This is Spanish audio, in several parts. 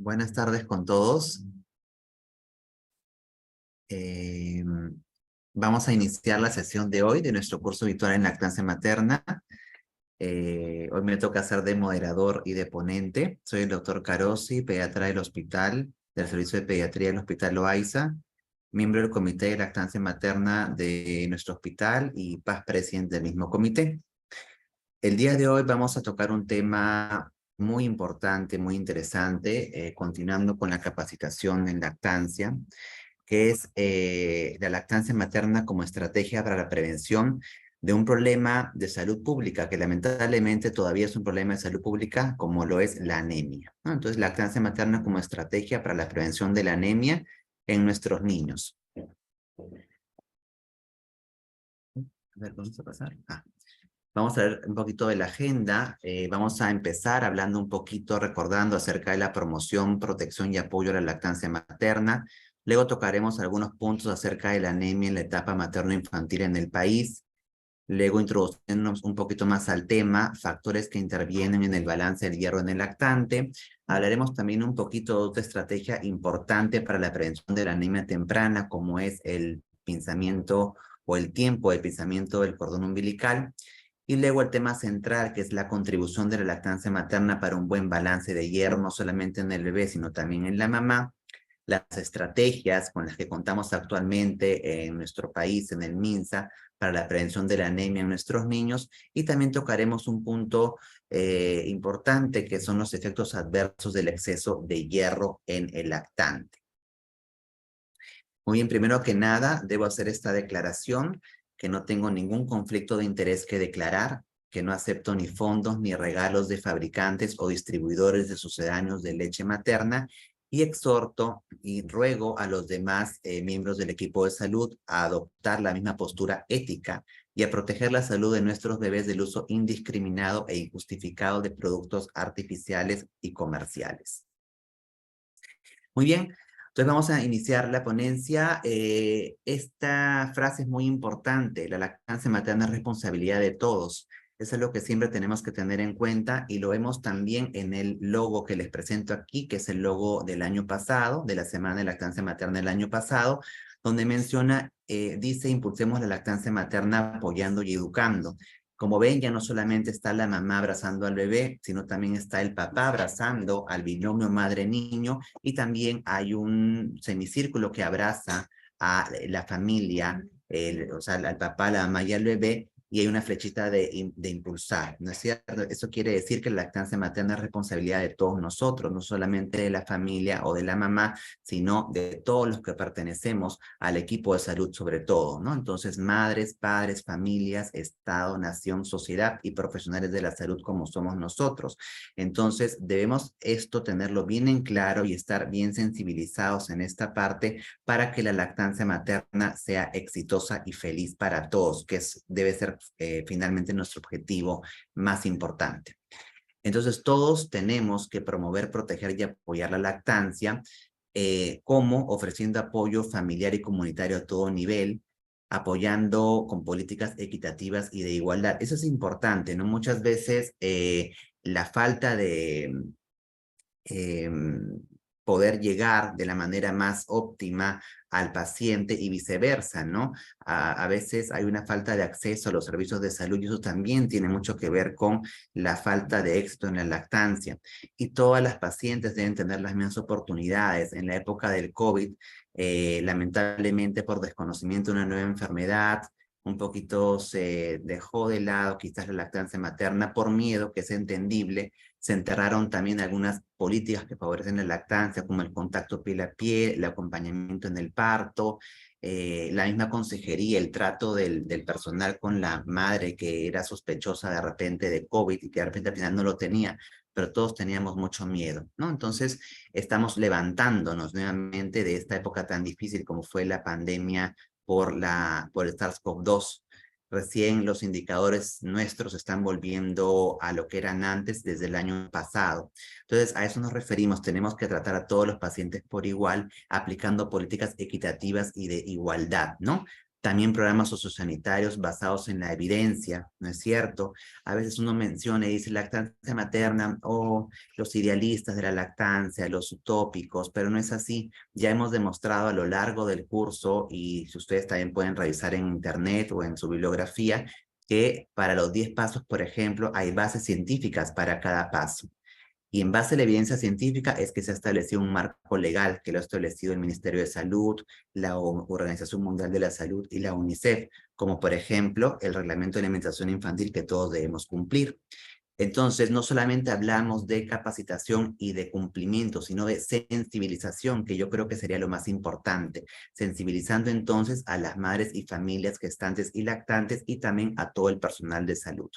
Buenas tardes con todos. Eh, Vamos a iniciar la sesión de hoy de nuestro curso virtual en lactancia materna. Hoy me toca ser de moderador y de ponente. Soy el doctor Carosi, pediatra del Servicio de Pediatría del Hospital Loaiza, miembro del Comité de Lactancia Materna de nuestro hospital y past presidente del mismo comité. El día de hoy vamos a tocar un tema muy importante, muy interesante, continuando con la capacitación en lactancia, que es la lactancia materna como estrategia para la prevención de un problema de salud pública, que lamentablemente todavía es un problema de salud pública, como lo es la anemia, ¿no? Entonces, lactancia materna como estrategia para la prevención de la anemia en nuestros niños. A ver, vamos a pasar. Vamos a ver un poquito de la agenda. Vamos a empezar hablando un poquito, recordando acerca de la promoción, protección y apoyo a la lactancia materna. Luego tocaremos algunos puntos acerca de la anemia en la etapa materno-infantil en el país. Luego introducirnos un poquito más al tema, factores que intervienen en el balance del hierro en el lactante. Hablaremos también un poquito de otra estrategia importante para la prevención de la anemia temprana, como es el pinzamiento o el tiempo de pinzamiento del cordón umbilical. Y luego el tema central, que es la contribución de la lactancia materna para un buen balance de hierro, no solamente en el bebé, sino también en la mamá. Las estrategias con las que contamos actualmente en nuestro país, en el MINSA, para la prevención de la anemia en nuestros niños. Y también tocaremos un punto importante, que son los efectos adversos del exceso de hierro en el lactante. Muy bien, primero que nada, debo hacer esta declaración, que no tengo ningún conflicto de interés que declarar, que no acepto ni fondos ni regalos de fabricantes o distribuidores de sucedáneos de leche materna, y exhorto y ruego a los demás miembros del equipo de salud a adoptar la misma postura ética y a proteger la salud de nuestros bebés del uso indiscriminado e injustificado de productos artificiales y comerciales. Muy bien, entonces vamos a iniciar la ponencia. Esta frase es muy importante: la lactancia materna es responsabilidad de todos. Eso es lo que siempre tenemos que tener en cuenta, y lo vemos también en el logo que les presento aquí, que es el logo del año pasado, de la Semana de Lactancia Materna del año pasado, donde menciona, dice: impulsemos la lactancia materna apoyando y educando. Como ven, ya no solamente está la mamá abrazando al bebé, sino también está el papá abrazando al binomio madre-niño, y también hay un semicírculo que abraza a la familia, o sea, al papá, la mamá y al bebé, y hay una flechita de impulsar, ¿no es cierto? Eso quiere decir que la lactancia materna es responsabilidad de todos nosotros, no solamente de la familia o de la mamá, sino de todos los que pertenecemos al equipo de salud sobre todo, ¿no? Entonces, madres, padres, familias, Estado, nación, sociedad y profesionales de la salud como somos nosotros. Entonces, debemos esto tenerlo bien en claro y estar bien sensibilizados en esta parte para que la lactancia materna sea exitosa y feliz para todos, que debe ser finalmente nuestro objetivo más importante. Entonces, todos tenemos que promover, proteger y apoyar la lactancia, como ofreciendo apoyo familiar y comunitario a todo nivel, apoyando con políticas equitativas y de igualdad. Eso es importante, ¿no? Muchas veces la falta de eh, poder llegar de la manera más óptima al paciente y viceversa, ¿no? A veces hay una falta de acceso a los servicios de salud, y eso también tiene mucho que ver con la falta de éxito en la lactancia. Y todas las pacientes deben tener las mismas oportunidades. En la época del COVID, lamentablemente por desconocimiento de una nueva enfermedad, un poquito se dejó de lado quizás la lactancia materna por miedo, que es entendible. Se enterraron también algunas políticas que favorecen la lactancia, como el contacto piel a piel, el acompañamiento en el parto, la misma consejería, el trato del personal con la madre que era sospechosa de repente de COVID y que de repente al final no lo tenía, pero todos teníamos mucho miedo, ¿no? Entonces, estamos levantándonos nuevamente de esta época tan difícil como fue la pandemia por el SARS-CoV-2. Recién los indicadores nuestros están volviendo a lo que eran antes desde el año pasado. Entonces, a eso nos referimos. Tenemos que tratar a todos los pacientes por igual, aplicando políticas equitativas y de igualdad, ¿no? También programas sociosanitarios basados en la evidencia, ¿no es cierto? A veces uno menciona y dice lactancia materna o los idealistas de la lactancia, los utópicos, pero no es así. Ya hemos demostrado a lo largo del curso, y si ustedes también pueden revisar en internet o en su bibliografía, que para los 10 pasos, por ejemplo, hay bases científicas para cada paso. Y en base a la evidencia científica es que se ha establecido un marco legal que lo ha establecido el Ministerio de Salud, la Organización Mundial de la Salud y la UNICEF, como por ejemplo el Reglamento de Alimentación Infantil que todos debemos cumplir. Entonces, no solamente hablamos de capacitación y de cumplimiento, sino de sensibilización, que yo creo que sería lo más importante, sensibilizando entonces a las madres y familias gestantes y lactantes y también a todo el personal de salud.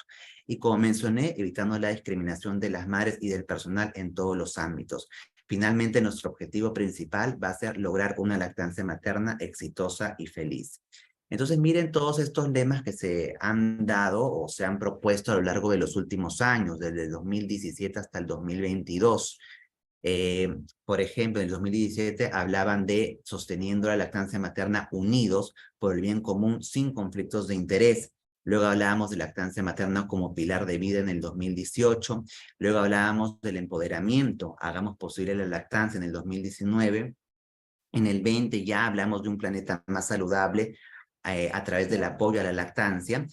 Y como mencioné, evitando la discriminación de las madres y del personal en todos los ámbitos. Finalmente, nuestro objetivo principal va a ser lograr una lactancia materna exitosa y feliz. Entonces, miren todos estos lemas que se han dado o se han propuesto a lo largo de los últimos años, desde el 2017 hasta el 2022. Por ejemplo, en el 2017 hablaban de sosteniendo la lactancia materna unidos por el bien común sin conflictos de interés. Luego hablábamos de lactancia materna como pilar de vida en el 2018. Luego hablábamos del empoderamiento, hagamos posible la lactancia en el 2019. En el 20 ya hablamos de un planeta más saludable a través del apoyo a la lactancia,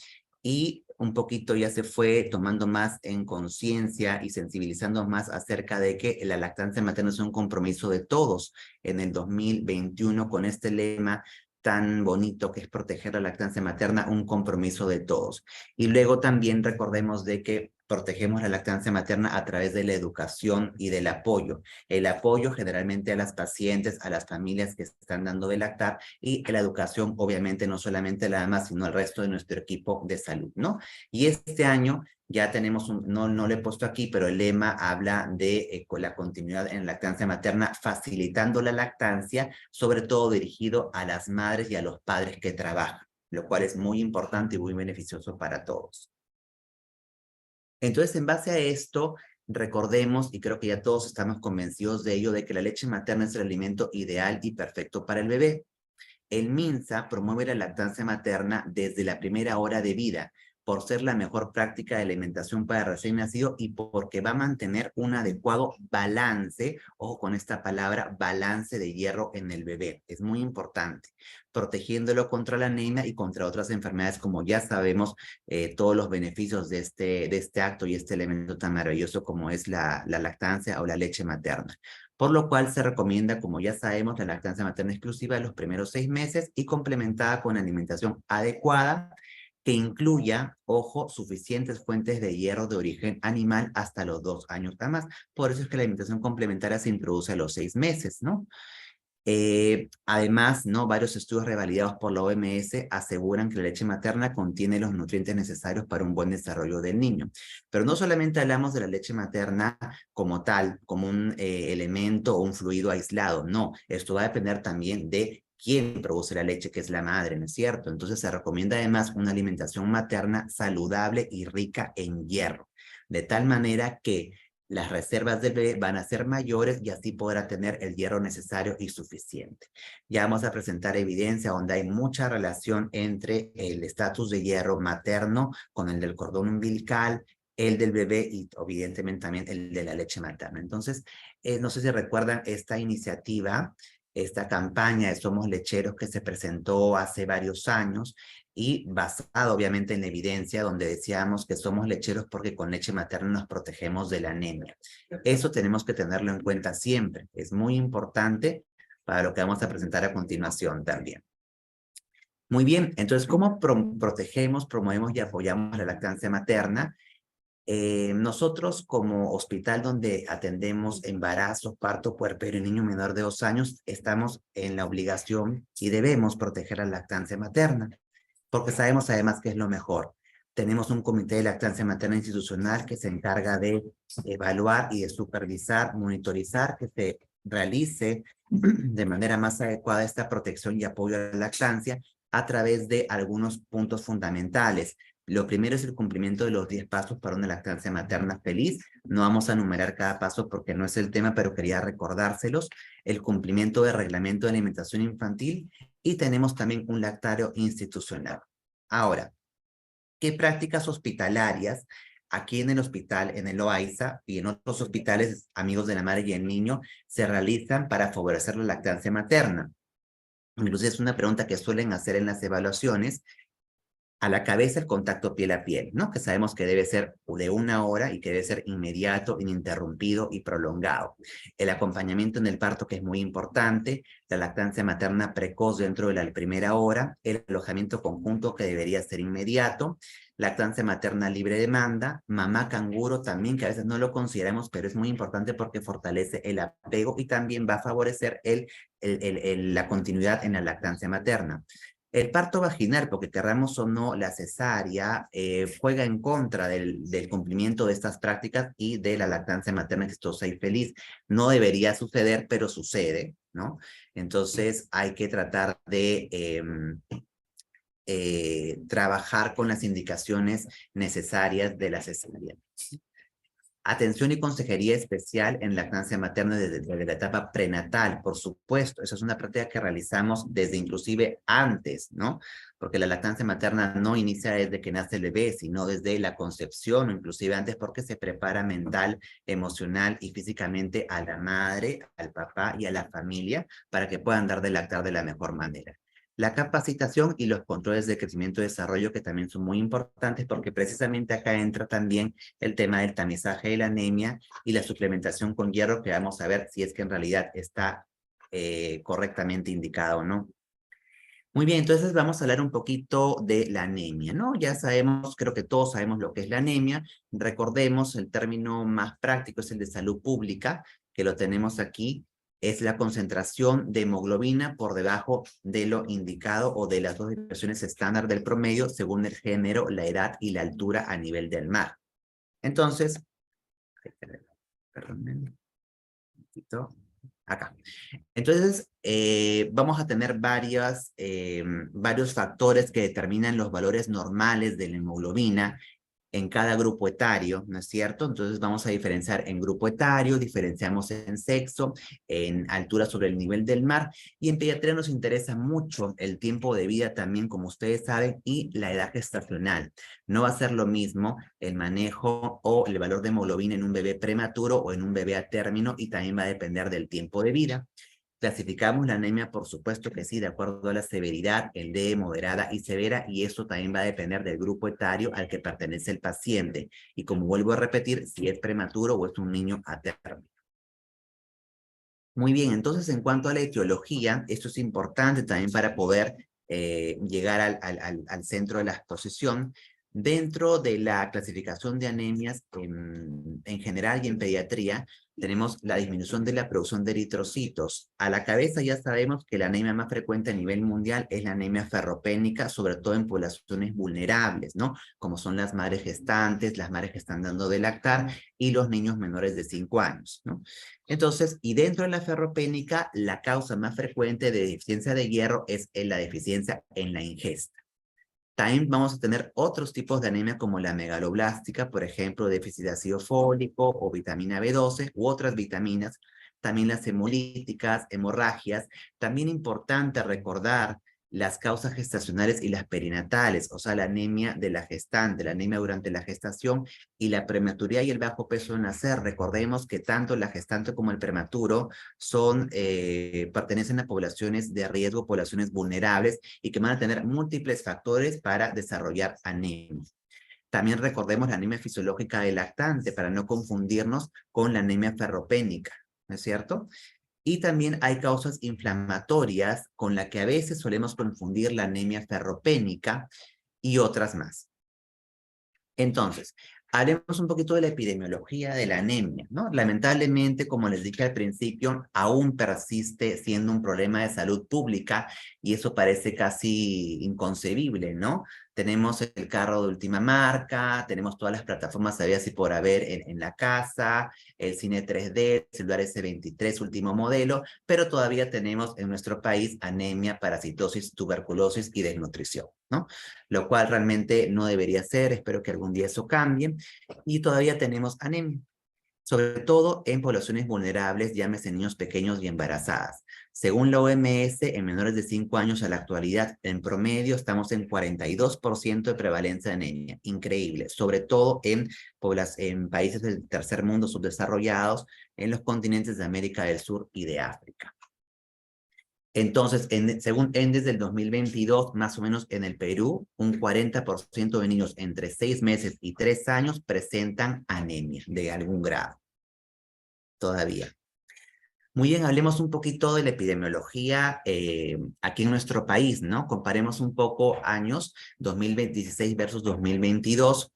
y un poquito ya se fue tomando más en conciencia y sensibilizando más acerca de que la lactancia materna es un compromiso de todos en el 2021 con este lema tan bonito que es proteger la lactancia materna, un compromiso de todos. Y luego también recordemos de que protegemos la lactancia materna a través de la educación y del apoyo. El apoyo generalmente a las pacientes, a las familias que están dando de lactar, y la educación obviamente no solamente la ama, sino el resto de nuestro equipo de salud, ¿no? Y este año ya tenemos, no lo he puesto aquí, pero el lema habla de la continuidad en lactancia materna, facilitando la lactancia, sobre todo dirigido a las madres y a los padres que trabajan, lo cual es muy importante y muy beneficioso para todos. Entonces, en base a esto, recordemos, y creo que ya todos estamos convencidos de ello, de que la leche materna es el alimento ideal y perfecto para el bebé. El MINSA promueve la lactancia materna desde la primera hora de vida, por ser la mejor práctica de alimentación para recién nacido y porque va a mantener un adecuado balance, ojo con esta palabra, balance de hierro en el bebé. Es muy importante, protegiéndolo contra la anemia y contra otras enfermedades, como ya sabemos, todos los beneficios de este acto y este elemento tan maravilloso como es la lactancia o la leche materna. Por lo cual se recomienda, como ya sabemos, la lactancia materna exclusiva de los primeros 6 meses y complementada con alimentación adecuada que incluya, ojo, suficientes fuentes de hierro de origen animal hasta los 2 años más. Por eso es que la alimentación complementaria se introduce a los 6 meses, ¿no? Además, ¿no? Varios estudios revalidados por la OMS aseguran que la leche materna contiene los nutrientes necesarios para un buen desarrollo del niño. Pero no solamente hablamos de la leche materna como tal, como un elemento o un fluido aislado, no. Esto va a depender también de quién produce la leche, que es la madre, ¿no es cierto? Entonces se recomienda además una alimentación materna saludable y rica en hierro, de tal manera que las reservas del bebé van a ser mayores y así podrá tener el hierro necesario y suficiente. Ya vamos a presentar evidencia donde hay mucha relación entre el estatus de hierro materno con el del cordón umbilical, el del bebé y evidentemente también el de la leche materna. Entonces, no sé si recuerdan esta iniciativa, esta campaña de Somos Lecheros que se presentó hace varios años y basado obviamente en la evidencia donde decíamos que somos lecheros porque con leche materna nos protegemos de la anemia. Eso tenemos que tenerlo en cuenta siempre. Es muy importante para lo que vamos a presentar a continuación también. Muy bien, entonces, ¿cómo protegemos, promovemos y apoyamos la lactancia materna? Nosotros como hospital donde atendemos embarazo, parto, puerperio y niño menor de 2 años, estamos en la obligación y debemos proteger la lactancia materna, porque sabemos además que es lo mejor. Tenemos un comité de lactancia materna institucional que se encarga de evaluar y de supervisar, monitorizar que se realice de manera más adecuada esta protección y apoyo a la lactancia a través de algunos puntos fundamentales. Lo primero es el cumplimiento de los 10 pasos para una lactancia materna feliz. No vamos a enumerar cada paso porque no es el tema, pero quería recordárselos. El cumplimiento del reglamento de alimentación infantil y tenemos también un lactario institucional. Ahora, ¿qué prácticas hospitalarias aquí en el hospital, en el OAISA y en otros hospitales, amigos de la madre y el niño, se realizan para favorecer la lactancia materna? Incluso es una pregunta que suelen hacer en las evaluaciones. A la cabeza el contacto piel a piel, ¿no? Que sabemos que debe ser de 1 hora y que debe ser inmediato, ininterrumpido y prolongado. El acompañamiento en el parto, que es muy importante, la lactancia materna precoz dentro de la 1 hora, el alojamiento conjunto que debería ser inmediato, lactancia materna libre demanda, mamá canguro también, que a veces no lo consideramos, pero es muy importante porque fortalece el apego y también va a favorecer la continuidad en la lactancia materna. El parto vaginal, porque querramos o no, la cesárea juega en contra del cumplimiento de estas prácticas y de la lactancia materna exitosa y feliz. No debería suceder, pero sucede, ¿no? Entonces hay que tratar de trabajar con las indicaciones necesarias de la cesárea. Atención y consejería especial en lactancia materna desde la etapa prenatal, por supuesto. Esa es una práctica que realizamos desde inclusive antes, ¿no? Porque la lactancia materna no inicia desde que nace el bebé, sino desde la concepción o inclusive antes porque se prepara mental, emocional y físicamente a la madre, al papá y a la familia para que puedan dar de lactar de la mejor manera. La capacitación y los controles de crecimiento y desarrollo que también son muy importantes porque precisamente acá entra también el tema del tamizaje de la anemia y la suplementación con hierro, que vamos a ver si es que en realidad está correctamente indicado o no. Muy bien, entonces vamos a hablar un poquito de la anemia, ¿no? Ya sabemos, creo que todos sabemos lo que es la anemia. Recordemos, el término más práctico es el de salud pública, que lo tenemos aquí, es la concentración de hemoglobina por debajo de lo indicado o de las dos versiones estándar del promedio según el género, la edad y la altura a nivel del mar. Entonces, perdón, un poquito, acá. Entonces, vamos a tener varios factores que determinan los valores normales de la hemoglobina en cada grupo etario, ¿no es cierto? Entonces vamos a diferenciar en grupo etario, diferenciamos en sexo, en altura sobre el nivel del mar, y en pediatría nos interesa mucho el tiempo de vida también, como ustedes saben, y la edad gestacional. No va a ser lo mismo el manejo o el valor de hemoglobina en un bebé prematuro o en un bebé a término, y también va a depender del tiempo de vida. Clasificamos la anemia, por supuesto que sí, de acuerdo a la severidad, el de moderada y severa, y eso también va a depender del grupo etario al que pertenece el paciente. Y como vuelvo a repetir, si es prematuro o es un niño a término. Muy bien, entonces en cuanto a la etiología, esto es importante también para poder llegar al centro de la exposición. Dentro de la clasificación de anemias en general y en pediatría, tenemos la disminución de la producción de eritrocitos. A la cabeza ya sabemos que la anemia más frecuente a nivel mundial es la anemia ferropénica, sobre todo en poblaciones vulnerables, ¿no? Como son las madres gestantes, las madres que están dando de lactar y los niños menores de 5 años, ¿no? Entonces, y dentro de la ferropénica, la causa más frecuente de deficiencia de hierro es la deficiencia en la ingesta. También vamos a tener otros tipos de anemia como la megaloblástica, por ejemplo, déficit de ácido fólico o vitamina B12 u otras vitaminas. También las hemolíticas, hemorragias. También importante recordar las causas gestacionales y las perinatales, o sea, la anemia de la gestante, la anemia durante la gestación y la prematuridad y el bajo peso al nacer. Recordemos que tanto la gestante como el prematuro pertenecen a poblaciones de riesgo, poblaciones vulnerables y que van a tener múltiples factores para desarrollar anemia. También recordemos la anemia fisiológica del lactante para no confundirnos con la anemia ferropénica, ¿no es cierto? Y también hay causas inflamatorias con la que a veces solemos confundir la anemia ferropénica y otras más. Entonces, hablemos un poquito de la epidemiología de la anemia, ¿no? Lamentablemente, como les dije al principio, aún persiste siendo un problema de salud pública y eso parece casi inconcebible, ¿no? Tenemos el carro de última marca, tenemos todas las plataformas habidas y por haber en la casa, el cine 3D, el celular S23 último modelo, pero todavía tenemos en nuestro país anemia, parasitosis, tuberculosis y desnutrición. ¿no? Lo cual realmente no debería ser, espero que algún día eso cambie, y todavía tenemos anemia, sobre todo en poblaciones vulnerables, llámese niños pequeños y embarazadas. Según la OMS, en menores de 5 años a la actualidad, en promedio estamos en 42% de prevalencia de anemia. Increíble, sobre todo en países del tercer mundo subdesarrollados, en los continentes de América del Sur y de África. Entonces, según ENDES del 2022, más o menos en el Perú, un 40% de niños entre 6 meses y 3 años presentan anemia de algún grado todavía. Muy bien, hablemos un poquito de la epidemiología aquí en nuestro país, ¿no? Comparemos un poco años 2016 versus 2022.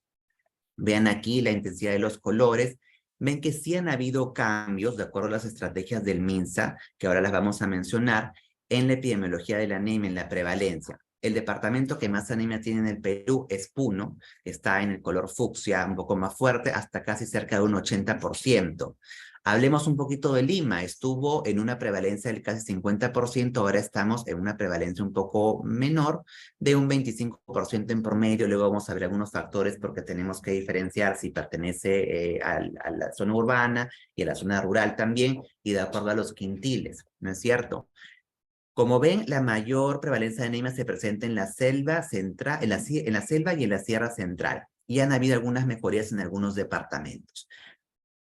Vean aquí la intensidad de los colores. Ven que sí han habido cambios de acuerdo a las estrategias del MINSA, que ahora las vamos a mencionar, en la epidemiología de la anemia, en la prevalencia. El departamento que más anemia tiene en el Perú es Puno, que está en el color fucsia, un poco más fuerte, hasta casi cerca de un 80%. Hablemos un poquito de Lima, estuvo en una prevalencia del casi 50%, ahora estamos en una prevalencia un poco menor, de un 25% en promedio. Luego vamos a ver algunos factores porque tenemos que diferenciar si pertenece a la zona urbana y a la zona rural también, y de acuerdo a los quintiles, ¿no es cierto? Como ven, la mayor prevalencia de anemia se presenta en la selva central, en la selva y en la sierra central, y han habido algunas mejorías en algunos departamentos,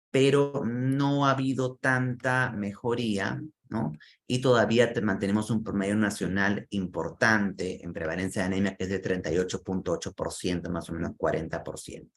pero no ha habido tanta mejoría, ¿no? Y todavía mantenemos un promedio nacional importante en prevalencia de anemia, que es de 38.8%, más o menos 40%.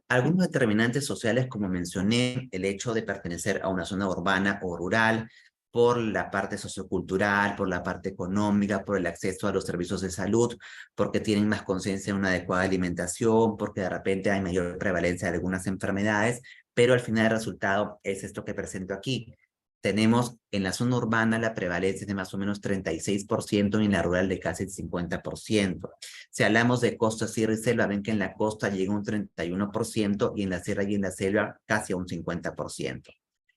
Algunos determinantes sociales, como mencioné, el hecho de pertenecer a una zona urbana o rural, por la parte sociocultural, por la parte económica, por el acceso a los servicios de salud, porque tienen más conciencia de una adecuada alimentación, porque de repente hay mayor prevalencia de algunas enfermedades, pero al final el resultado es esto que presento aquí. Tenemos en la zona urbana la prevalencia de más o menos 36% y en la rural de casi el 50%. Si hablamos de costa, sierra y selva, ven que en la costa llega un 31% y en la sierra y en la selva casi a un 50%.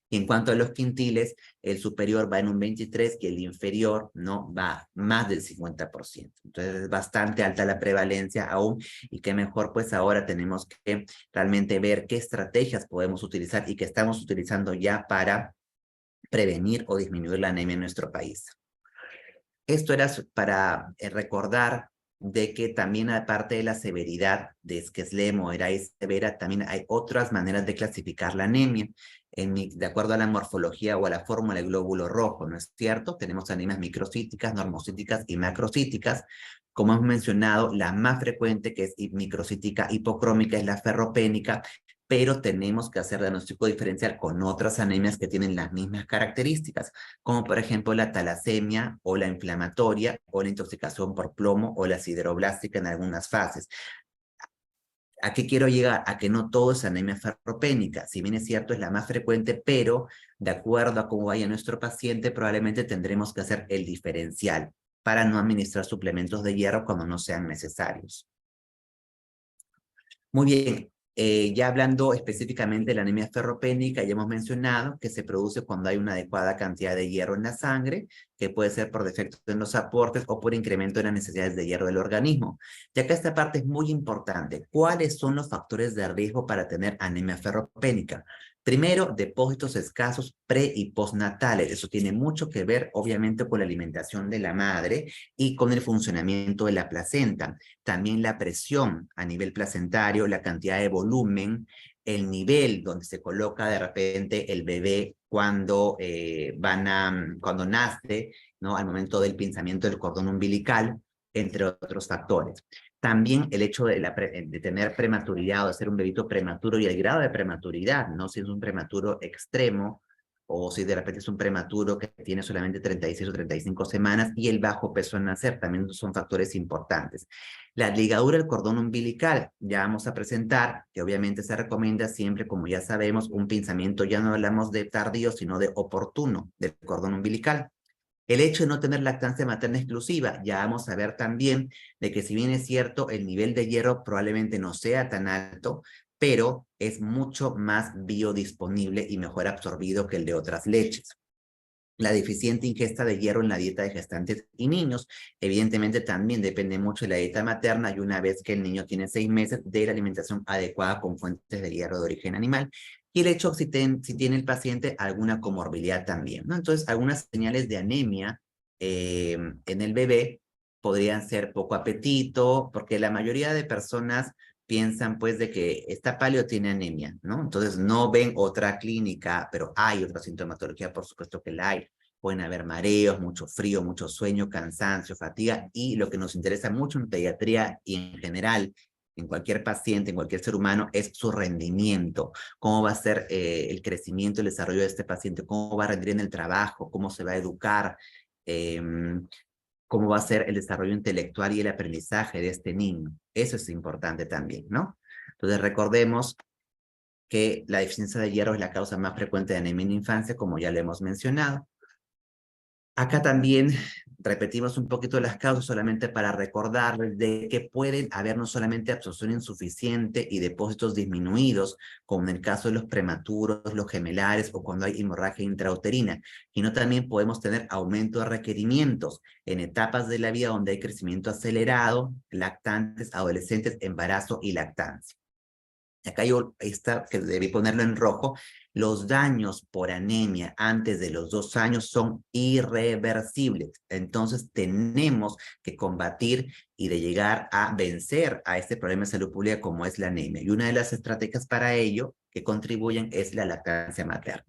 Y en cuanto a los quintiles, el superior va en un 23% y el inferior no va más del 50%. Entonces es bastante alta la prevalencia aún, y qué mejor pues ahora tenemos que realmente ver qué estrategias podemos utilizar y que estamos utilizando ya para prevenir o disminuir la anemia en nuestro país. Esto era para recordar de que también aparte de la severidad de Schlemm o Erais severa, también hay otras maneras de clasificar la anemia, de acuerdo a la morfología o a la fórmula del glóbulo rojo, ¿no es cierto? Tenemos anemias microcíticas, normocíticas y macrocíticas. Como hemos mencionado, la más frecuente, que es microcítica hipocrómica, es la ferropénica, pero tenemos que hacer diagnóstico diferencial con otras anemias que tienen las mismas características, como por ejemplo la talasemia o la inflamatoria o la intoxicación por plomo o la sideroblástica en algunas fases. ¿A qué quiero llegar? A que no todo es anemia ferropénica. Si bien es cierto, es la más frecuente, pero de acuerdo a cómo vaya nuestro paciente, probablemente tendremos que hacer el diferencial para no administrar suplementos de hierro cuando no sean necesarios. Muy bien, ya hablando específicamente de la anemia ferropénica, ya hemos mencionado que se produce cuando hay una adecuada cantidad de hierro en la sangre, que puede ser por defecto en los aportes o por incremento en las necesidades de hierro del organismo. Ya que esta parte es muy importante, ¿cuáles son los factores de riesgo para tener anemia ferropénica? Primero, depósitos escasos pre y postnatales. Eso tiene mucho que ver, obviamente, con la alimentación de la madre y con el funcionamiento de la placenta. También la presión a nivel placentario, la cantidad de volumen, el nivel donde se coloca de repente el bebé cuando, cuando nace, ¿no? Al momento del pinzamiento del cordón umbilical, entre otros factores. También el hecho de tener prematuridad o de ser un bebito prematuro y el grado de prematuridad, ¿no? Si es un prematuro extremo o si de repente es un prematuro que tiene solamente 36 o 35 semanas y el bajo peso al nacer, también son factores importantes. La ligadura del cordón umbilical, ya vamos a presentar, que obviamente se recomienda siempre, como ya sabemos, un pinzamiento, ya no hablamos de tardío, sino de oportuno del cordón umbilical. El hecho de no tener lactancia materna exclusiva, ya vamos a ver también de que si bien es cierto, el nivel de hierro probablemente no sea tan alto, pero es mucho más biodisponible y mejor absorbido que el de otras leches. La deficiente ingesta de hierro en la dieta de gestantes y niños, evidentemente también depende mucho de la dieta materna y una vez que el niño tiene 6 meses de la alimentación adecuada con fuentes de hierro de origen animal. Y el hecho si tiene el paciente alguna comorbilidad también, ¿no? Entonces, algunas señales de anemia en el bebé podrían ser poco apetito, porque la mayoría de personas piensan pues de que esta paleo tiene anemia, ¿no? Entonces no ven otra clínica, pero hay otra sintomatología, por supuesto que la hay. Pueden haber mareos, mucho frío, mucho sueño, cansancio, fatiga, y lo que nos interesa mucho en pediatría y en general, en cualquier paciente, en cualquier ser humano, es su rendimiento. Cómo va a ser el crecimiento, el desarrollo de este paciente, cómo va a rendir en el trabajo, cómo se va a educar, eh, cómo va a ser el desarrollo intelectual y el aprendizaje de este niño. Eso es importante también, ¿no? Entonces recordemos que la deficiencia de hierro es la causa más frecuente de anemia en infancia, como ya lo hemos mencionado. Acá también repetimos un poquito las causas solamente para recordarles de que pueden haber no solamente absorción insuficiente y depósitos disminuidos, como en el caso de los prematuros, los gemelares o cuando hay hemorragia intrauterina, sino también podemos tener aumento de requerimientos en etapas de la vida donde hay crecimiento acelerado, lactantes, adolescentes, embarazo y lactancia. Acá yo está, que debí ponerlo en rojo, los daños por anemia antes de los 2 años son irreversibles. Entonces tenemos que combatir y de llegar a vencer a este problema de salud pública como es la anemia. Y una de las estrategias para ello que contribuyen es la lactancia materna.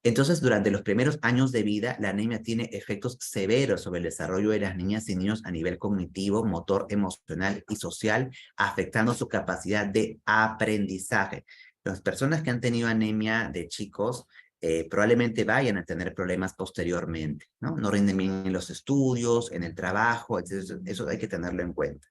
Entonces, durante los primeros años de vida, la anemia tiene efectos severos sobre el desarrollo de las niñas y niños a nivel cognitivo, motor, emocional y social, afectando su capacidad de aprendizaje. Las personas que han tenido anemia de chicos probablemente vayan a tener problemas posteriormente, ¿no? No rinden bien en los estudios, en el trabajo, etc. Eso hay que tenerlo en cuenta.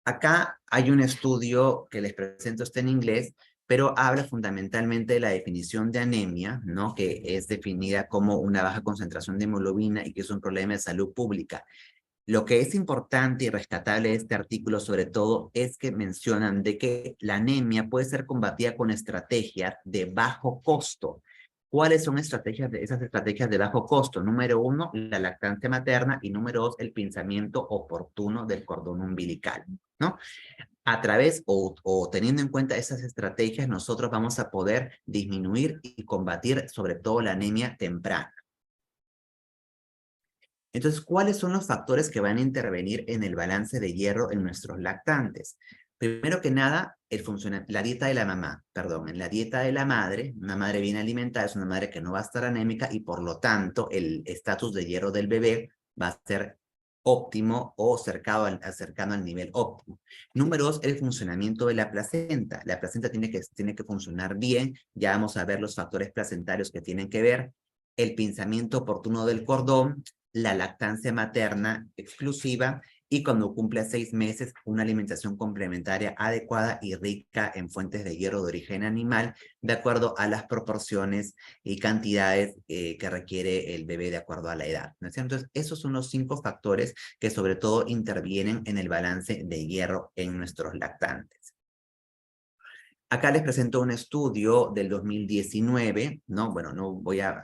Acá hay un estudio que les presento, está en inglés, pero habla fundamentalmente de la definición de anemia, ¿no? Que es definida como una baja concentración de hemoglobina y que es un problema de salud pública. Lo que es importante y rescatable de este artículo, sobre todo, es que mencionan de que la anemia puede ser combatida con estrategias de bajo costo. ¿Cuáles son esas estrategias de bajo costo? Número 1, la lactancia materna y número 2, el pinzamiento oportuno del cordón umbilical, ¿no? A través o teniendo en cuenta esas estrategias, nosotros vamos a poder disminuir y combatir sobre todo la anemia temprana. Entonces, ¿cuáles son los factores que van a intervenir en el balance de hierro en nuestros lactantes? Primero que nada, la dieta de la mamá, perdón, en la dieta de la madre, una madre bien alimentada es una madre que no va a estar anémica y por lo tanto el estatus de hierro del bebé va a ser óptimo o cercano al nivel óptimo. Número 2, el funcionamiento de la placenta. La placenta tiene que funcionar bien, ya vamos a ver los factores placentarios que tienen que ver, el pinzamiento oportuno del cordón, la lactancia materna exclusiva y cuando cumple 6 meses una alimentación complementaria adecuada y rica en fuentes de hierro de origen animal de acuerdo a las proporciones y cantidades que requiere el bebé de acuerdo a la edad, ¿no es cierto? Entonces, esos son los 5 factores que sobre todo intervienen en el balance de hierro en nuestros lactantes. Acá les presento un estudio del 2019, ¿no? Bueno, no voy a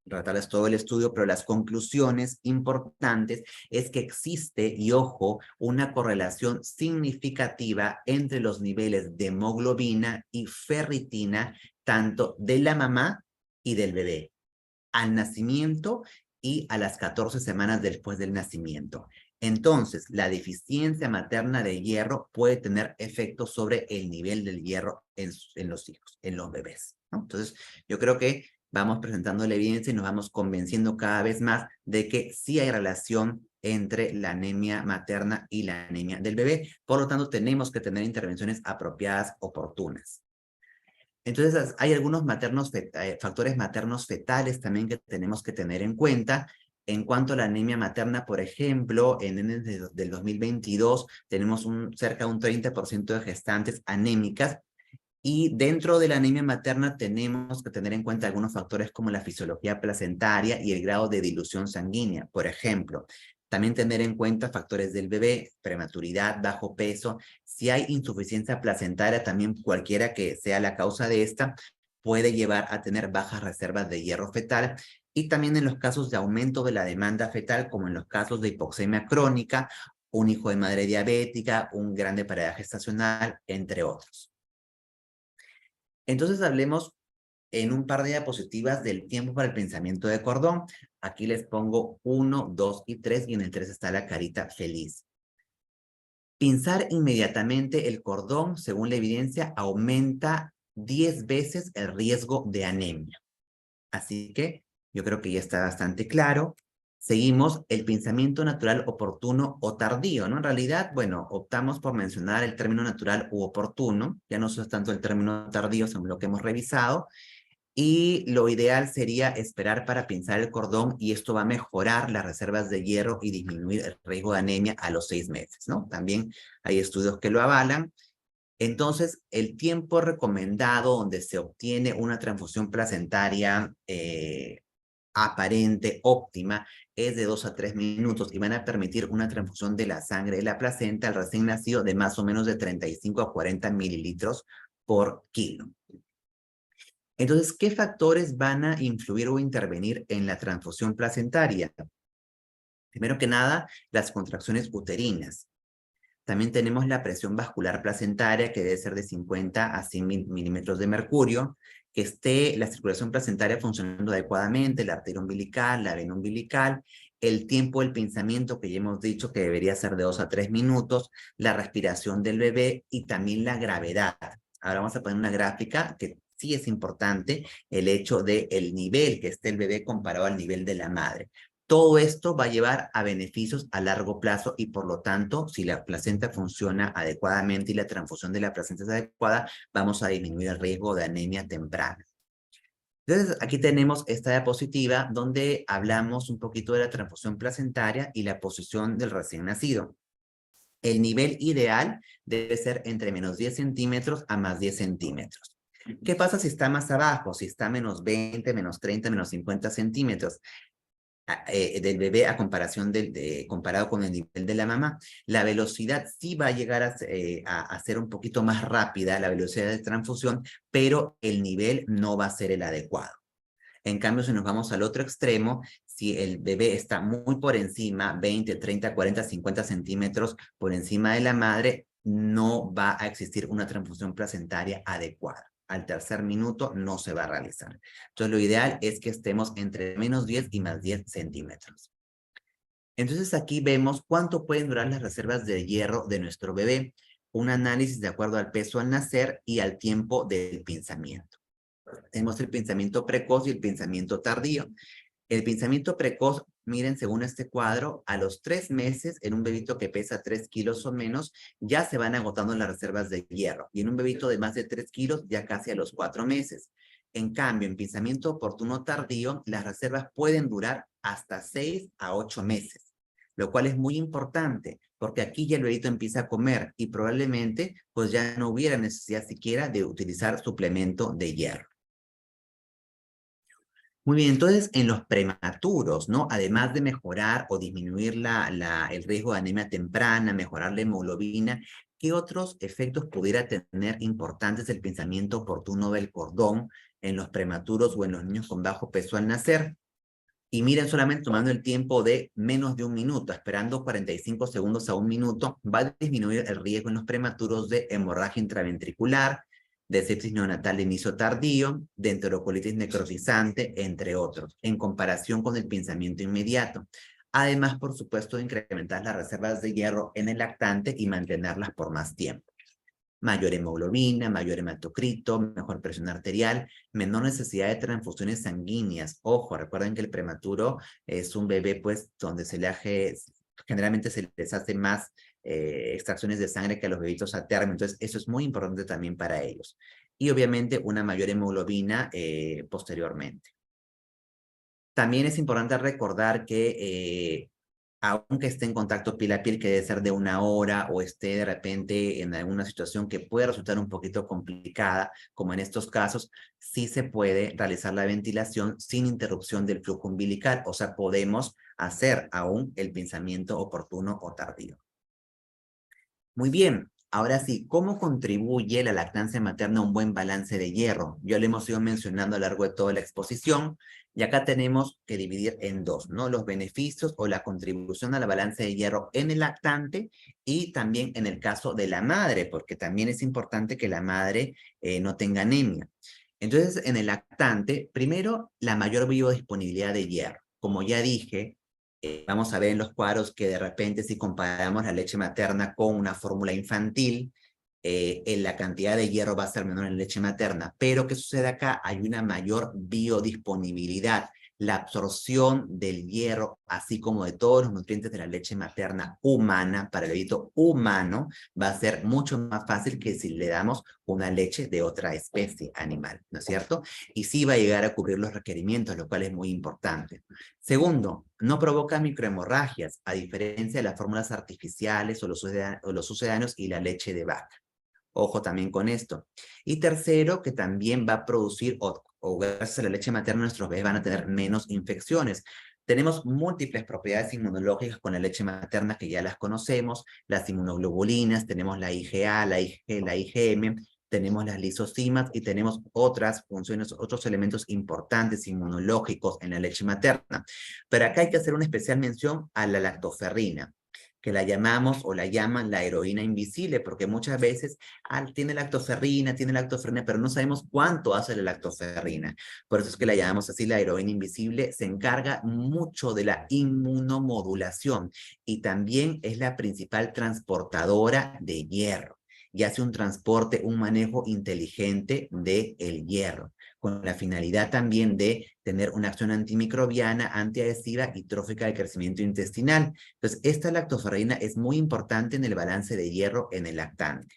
tratarles todo el estudio, pero las conclusiones importantes es que existe, y ojo, una correlación significativa entre los niveles de hemoglobina y ferritina, tanto de la mamá y del bebé, al nacimiento y a las 14 semanas después del nacimiento. Entonces, la deficiencia materna de hierro puede tener efectos sobre el nivel del hierro en los hijos, en los bebés, ¿no? Entonces, yo creo que vamos presentando la evidencia y nos vamos convenciendo cada vez más de que sí hay relación entre la anemia materna y la anemia del bebé. Por lo tanto, tenemos que tener intervenciones apropiadas, oportunas. Entonces, hay algunos factores maternos fetales también que tenemos que tener en cuenta. En cuanto a la anemia materna, por ejemplo, en enero del 2022 tenemos cerca de un 30% de gestantes anémicas y dentro de la anemia materna tenemos que tener en cuenta algunos factores como la fisiología placentaria y el grado de dilución sanguínea. Por ejemplo, también tener en cuenta factores del bebé, prematuridad, bajo peso. Si hay insuficiencia placentaria, también cualquiera que sea la causa de esta, puede llevar a tener bajas reservas de hierro fetal, y también en los casos de aumento de la demanda fetal, como en los casos de hipoxemia crónica, un hijo de madre diabética, un grande parada gestacional, entre otros. Entonces hablemos en un par de diapositivas del tiempo para el pinzamiento de cordón. Aquí les pongo 1, 2 y 3, y en el 3 está la carita feliz. Pinzar inmediatamente el cordón, según la evidencia, aumenta 10 veces el riesgo de anemia. Así que yo creo que ya está bastante claro. Seguimos el pinzamiento natural oportuno o tardío, ¿no? En realidad, bueno, optamos por mencionar el término natural u oportuno, ya no es tanto el término tardío, según lo que hemos revisado, y lo ideal sería esperar para pinzar el cordón, y esto va a mejorar las reservas de hierro y disminuir el riesgo de anemia a los 6 meses, ¿no? También hay estudios que lo avalan. Entonces, el tiempo recomendado donde se obtiene una transfusión placentaria aparente, óptima, es de 2 a 3 minutos, y van a permitir una transfusión de la sangre de la placenta al recién nacido de más o menos de 35 a 40 mililitros por kilo. Entonces, ¿qué factores van a influir o intervenir en la transfusión placentaria? Primero que nada, las contracciones uterinas. También tenemos la presión vascular placentaria, que debe ser de 50 a 100 milímetros de mercurio, que esté la circulación placentaria funcionando adecuadamente, la arteria umbilical, la vena umbilical, el tiempo del pinzamiento, que ya hemos dicho que debería ser de 2 a 3 minutos, la respiración del bebé y también la gravedad. Ahora vamos a poner una gráfica que sí es importante, el hecho del nivel que esté el bebé comparado al nivel de la madre. Todo esto va a llevar a beneficios a largo plazo, y por lo tanto, si la placenta funciona adecuadamente y la transfusión de la placenta es adecuada, vamos a disminuir el riesgo de anemia temprana. Entonces, aquí tenemos esta diapositiva donde hablamos un poquito de la transfusión placentaria y la posición del recién nacido. El nivel ideal debe ser entre menos 10 centímetros a más 10 centímetros. ¿Qué pasa si está más abajo? Si está menos 20, menos 30, menos 50 centímetros del bebé a comparación comparado con el nivel de la mamá, la velocidad sí va a llegar a ser un poquito más rápida, la velocidad de transfusión, pero el nivel no va a ser el adecuado. En cambio, si nos vamos al otro extremo, si el bebé está muy por encima, 20, 30, 40, 50 centímetros por encima de la madre, no va a existir una transfusión placentaria adecuada. Al tercer minuto no se va a realizar. Entonces, lo ideal es que estemos entre menos 10 y más 10 centímetros. Entonces, aquí vemos cuánto pueden durar las reservas de hierro de nuestro bebé. Un análisis de acuerdo al peso al nacer y al tiempo del pinzamiento. Tenemos el pensamiento precoz y el pensamiento tardío. El pensamiento precoz, miren, según este cuadro, a los 3 meses, en un bebito que pesa 3 kilos o menos, ya se van agotando las reservas de hierro. Y en un bebito de más de 3 kilos, ya casi a los 4 meses. En cambio, en pensamiento oportuno tardío, las reservas pueden durar hasta 6 a 8 meses, lo cual es muy importante, porque aquí ya el bebito empieza a comer y probablemente pues ya no hubiera necesidad siquiera de utilizar suplemento de hierro. Muy bien, entonces en los prematuros, ¿no? Además de mejorar o disminuir el riesgo de anemia temprana, mejorar la hemoglobina, ¿qué otros efectos pudiera tener importantes el pinzamiento oportuno del cordón en los prematuros o en los niños con bajo peso al nacer? Y miren, solamente tomando el tiempo de menos de 1 minuto, esperando 45 segundos a 1 minuto, va a disminuir el riesgo en los prematuros de hemorragia intraventricular, de sepsis neonatal de inicio tardío, de enterocolitis necrotizante, entre otros, en comparación con el pinzamiento inmediato. Además, por supuesto, de incrementar las reservas de hierro en el lactante y mantenerlas por más tiempo. Mayor hemoglobina, mayor hematocrito, mejor presión arterial, menor necesidad de transfusiones sanguíneas. Ojo, recuerden que el prematuro es un bebé, pues, donde generalmente se les hace más extracciones de sangre que a los bebitos a término. Entonces, eso es muy importante también para ellos. Y obviamente una mayor hemoglobina posteriormente. También es importante recordar que aunque esté en contacto piel a piel, que debe ser de 1 hora, o esté de repente en alguna situación que puede resultar un poquito complicada, como en estos casos, sí se puede realizar la ventilación sin interrupción del flujo umbilical, o sea, podemos hacer aún el pinzamiento oportuno o tardío. Muy bien, Ahora sí, ¿cómo contribuye la lactancia materna a un buen balance de hierro? Ya lo hemos ido mencionando a lo largo de toda la exposición, y acá tenemos que dividir en dos, ¿no? Los beneficios o la contribución al balance de hierro en el lactante y también en el caso de la madre, porque también es importante que la madre no tenga anemia. Entonces, en el lactante, primero, la mayor biodisponibilidad de hierro. Como ya dije, vamos a ver en los cuadros que de repente si comparamos la leche materna con una fórmula infantil, en la cantidad de hierro va a ser menor en leche materna. Pero ¿qué sucede acá? Hay una mayor biodisponibilidad. La absorción del hierro, así como de todos los nutrientes de la leche materna humana, para el bebito humano, va a ser mucho más fácil que si le damos una leche de otra especie animal, ¿no es cierto? Y sí va a llegar a cubrir los requerimientos, lo cual es muy importante. Segundo, no provoca microhemorragias, a diferencia de las fórmulas artificiales o los sucedáneos y la leche de vaca. Ojo también con esto. Y tercero, que también va a producir, o gracias a la leche materna, nuestros bebés van a tener menos infecciones. Tenemos múltiples propiedades inmunológicas con la leche materna que ya las conocemos, las inmunoglobulinas, tenemos la IgA, la IG, la IgM, tenemos las lisocimas y tenemos otras funciones, otros elementos importantes inmunológicos en la leche materna. Pero acá hay que hacer una especial mención a la lactoferrina, que la llamamos o la llaman la heroína invisible, porque muchas veces tiene lactoferrina, pero no sabemos cuánto hace la lactoferrina. Por eso es que la llamamos así, la heroína invisible. Se encarga mucho de la inmunomodulación y también es la principal transportadora de hierro y hace un transporte, un manejo inteligente del hierro, con la finalidad también de tener una acción antimicrobiana, antiadhesiva y trófica del crecimiento intestinal. Entonces, esta lactoferrina es muy importante en el balance de hierro en el lactante.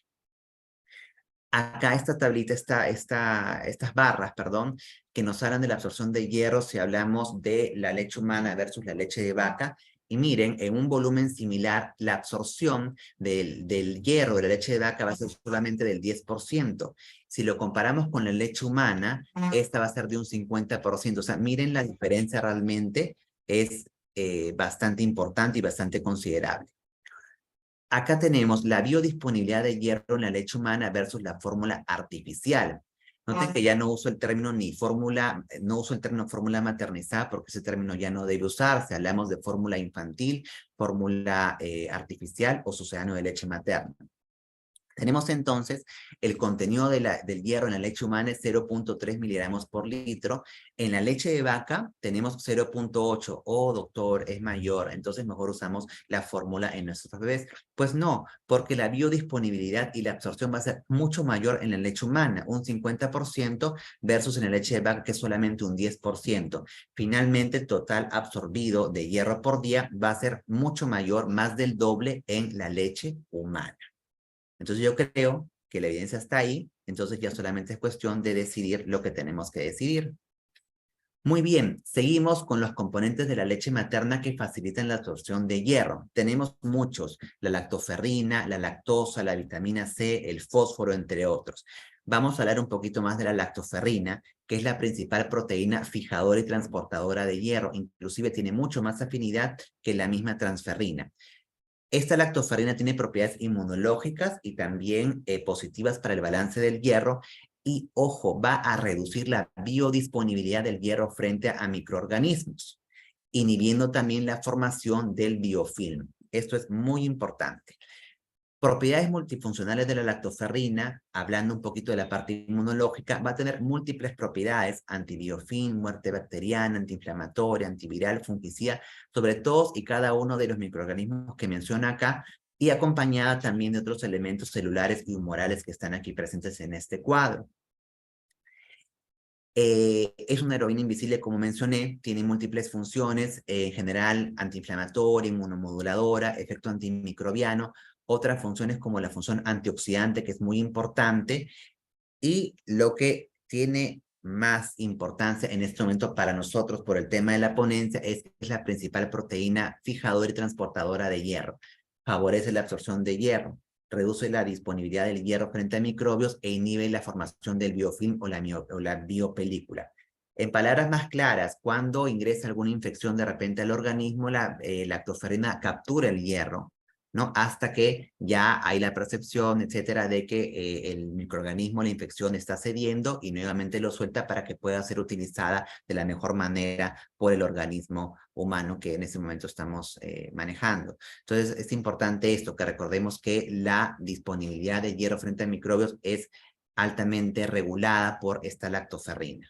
Acá esta tablita, estas barras, perdón, que nos hablan de la absorción de hierro si hablamos de la leche humana versus la leche de vaca. Y miren, en un volumen similar, la absorción del hierro de la leche de vaca va a ser solamente del 10%. Si lo comparamos con la leche humana, esta va a ser de un 50%. O sea, miren la diferencia realmente es bastante importante y bastante considerable. Acá tenemos la biodisponibilidad de hierro en la leche humana versus la fórmula artificial. Noten que ya no uso el término no uso el término fórmula maternizada porque ese término ya no debe usarse. Hablamos de fórmula infantil, fórmula artificial o sucedáneo de leche materna. Tenemos entonces el contenido del hierro en la leche humana es 0.3 miligramos por litro. En la leche de vaca tenemos 0.8. Oh, doctor, es mayor, entonces mejor usamos la fórmula en nuestros bebés. Pues no, porque la biodisponibilidad y la absorción va a ser mucho mayor en la leche humana, un 50% versus en la leche de vaca que es solamente un 10%. Finalmente, el total absorbido de hierro por día va a ser mucho mayor, más del doble en la leche humana. Entonces yo creo que la evidencia está ahí, entonces ya solamente es cuestión de decidir lo que tenemos que decidir. Muy bien, seguimos con los componentes de la leche materna que facilitan la absorción de hierro. Tenemos muchos, la lactoferrina, la lactosa, la vitamina C, el fósforo, entre otros. Vamos a hablar un poquito más de la lactoferrina, que es la principal proteína fijadora y transportadora de hierro. Inclusive tiene mucho más afinidad que la misma transferrina. Esta lactoferrina tiene propiedades inmunológicas y también positivas para el balance del hierro y, ojo, va a reducir la biodisponibilidad del hierro frente a microorganismos, inhibiendo también la formación del biofilm. Esto es muy importante. Propiedades multifuncionales de la lactoferrina, hablando un poquito de la parte inmunológica, va a tener múltiples propiedades: antibiofilm, muerte bacteriana, antiinflamatoria, antiviral, fungicida, sobre todos y cada uno de los microorganismos que menciona acá, y acompañada también de otros elementos celulares y humorales que están aquí presentes en este cuadro. Es una heroína invisible, como mencioné, tiene múltiples funciones, en general antiinflamatoria, inmunomoduladora, efecto antimicrobiano, otras funciones como la función antioxidante, que es muy importante, y lo que tiene más importancia en este momento para nosotros por el tema de la ponencia es que es la principal proteína fijadora y transportadora de hierro. Favorece la absorción de hierro, reduce la disponibilidad del hierro frente a microbios e inhibe la formación del biofilm o la biopelícula. En palabras más claras, cuando ingresa alguna infección de repente al organismo, la lactoferrina captura el hierro, ¿no? Hasta que ya hay la percepción, etcétera, de que el microorganismo, la infección está cediendo y nuevamente lo suelta para que pueda ser utilizada de la mejor manera por el organismo humano que en ese momento estamos manejando. Entonces, es importante esto, que recordemos que la disponibilidad de hierro frente a microbios es altamente regulada por esta lactoferrina.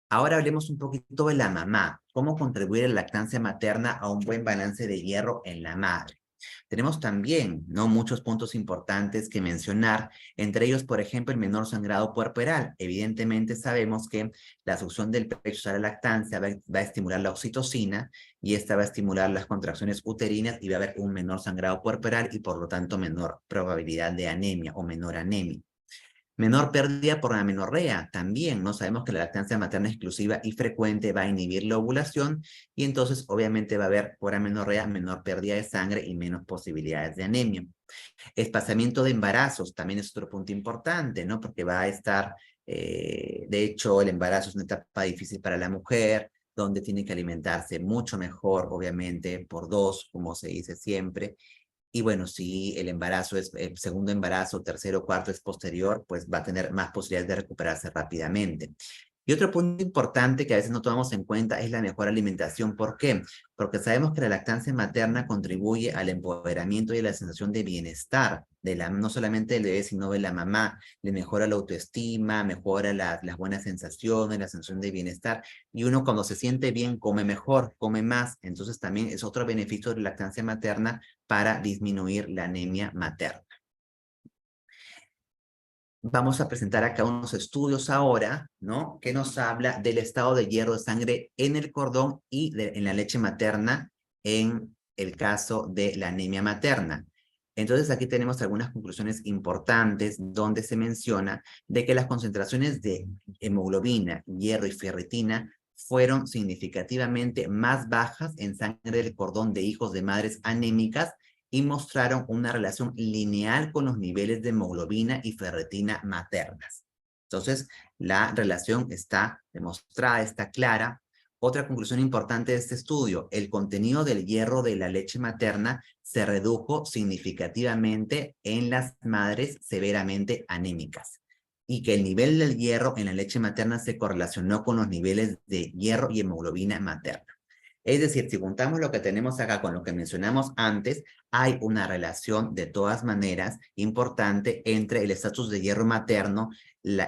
Ahora hablemos un poquito de la mamá. ¿Cómo contribuye la lactancia materna a un buen balance de hierro en la madre? Tenemos también, ¿no?, muchos puntos importantes que mencionar, entre ellos, por ejemplo, el menor sangrado puerperal. Evidentemente sabemos que la succión del pecho a la lactancia va a estimular la oxitocina y esta va a estimular las contracciones uterinas y va a haber un menor sangrado puerperal y por lo tanto menor probabilidad de anemia o menor anemia. Menor pérdida por la amenorrea, también, ¿no? Sabemos que la lactancia materna exclusiva y frecuente va a inhibir la ovulación y entonces obviamente va a haber por amenorrea menor pérdida de sangre y menos posibilidades de anemia. Espaciamiento de embarazos también es otro punto importante, ¿no? Porque va a estar, de hecho, el embarazo es una etapa difícil para la mujer, donde tiene que alimentarse mucho mejor, obviamente, por dos, como se dice siempre, y bueno, si el embarazo es el segundo embarazo, tercero, cuarto es posterior, pues va a tener más posibilidades de recuperarse rápidamente. Y otro punto importante que a veces no tomamos en cuenta es la mejor alimentación. ¿Por qué? Porque sabemos que la lactancia materna contribuye al empoderamiento y a la sensación de bienestar no solamente del bebé, sino de la mamá. Le mejora la autoestima, mejora las buenas sensaciones, la sensación de bienestar. Y uno cuando se siente bien come mejor, come más. Entonces también es otro beneficio de la lactancia materna para disminuir la anemia materna. Vamos a presentar acá unos estudios ahora, ¿no?, que nos habla del estado de hierro de sangre en el cordón y en la leche materna en el caso de la anemia materna. Entonces aquí tenemos algunas conclusiones importantes donde se menciona de que las concentraciones de hemoglobina, hierro y ferritina fueron significativamente más bajas en sangre del cordón de hijos de madres anémicas y mostraron una relación lineal con los niveles de hemoglobina y ferritina maternas. Entonces, la relación está demostrada, está clara. Otra conclusión importante de este estudio, el contenido del hierro de la leche materna se redujo significativamente en las madres severamente anémicas y que el nivel del hierro en la leche materna se correlacionó con los niveles de hierro y hemoglobina materna. Es decir, si juntamos lo que tenemos acá con lo que mencionamos antes, hay una relación de todas maneras importante entre el estatus de hierro materno, el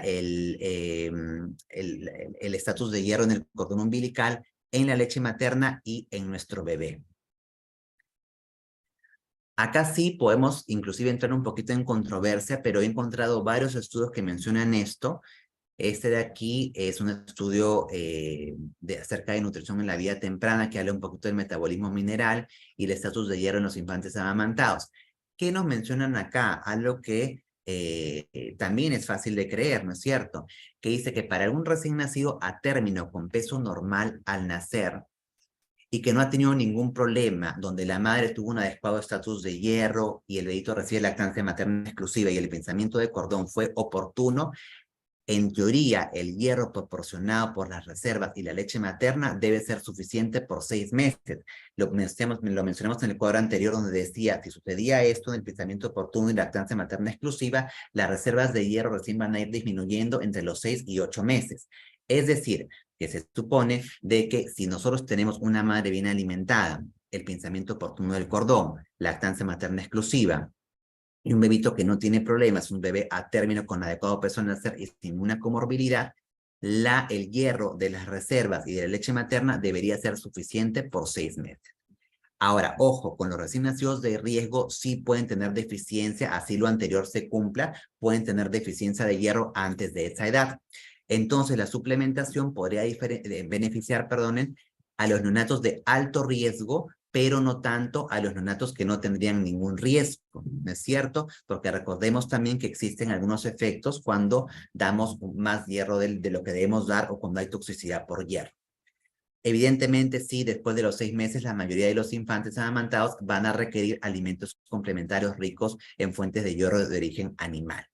estatus de hierro en el cordón umbilical, en la leche materna y en nuestro bebé. Acá sí podemos inclusive entrar un poquito en controversia, pero he encontrado varios estudios que mencionan esto. Este de aquí es un estudio acerca de nutrición en la vida temprana que habla un poquito del metabolismo mineral y el estatus de hierro en los infantes amamantados. ¿Qué nos mencionan acá? Algo que también es fácil de creer, ¿no es cierto? Que dice que para un recién nacido a término con peso normal al nacer y que no ha tenido ningún problema, donde la madre tuvo un adecuado estatus de hierro y el bebito recibe lactancia materna exclusiva y el pensamiento de cordón fue oportuno, en teoría, el hierro proporcionado por las reservas y la leche materna debe ser suficiente por 6 meses. Lo mencionamos en el cuadro anterior donde decía, si sucedía esto en el pensamiento oportuno y lactancia materna exclusiva, las reservas de hierro recién van a ir disminuyendo entre los 6 y 8 meses. Es decir, que se supone de que si nosotros tenemos una madre bien alimentada, el pensamiento oportuno del cordón, lactancia materna exclusiva, y un bebito que no tiene problemas, un bebé a término con adecuado peso al nacer y sin ninguna comorbilidad, el hierro de las reservas y de la leche materna debería ser suficiente por 6 meses. Ahora, ojo, con los recién nacidos de riesgo sí pueden tener deficiencia, así lo anterior se cumpla, pueden tener deficiencia de hierro antes de esa edad. Entonces, la suplementación podría beneficiar, perdonen, a los neonatos de alto riesgo, pero no tanto a los neonatos que no tendrían ningún riesgo, ¿no es cierto? Porque recordemos también que existen algunos efectos cuando damos más hierro de lo que debemos dar o cuando hay toxicidad por hierro. Evidentemente, sí, después de los 6 meses, la mayoría de los infantes amamantados van a requerir alimentos complementarios ricos en fuentes de hierro de origen animal.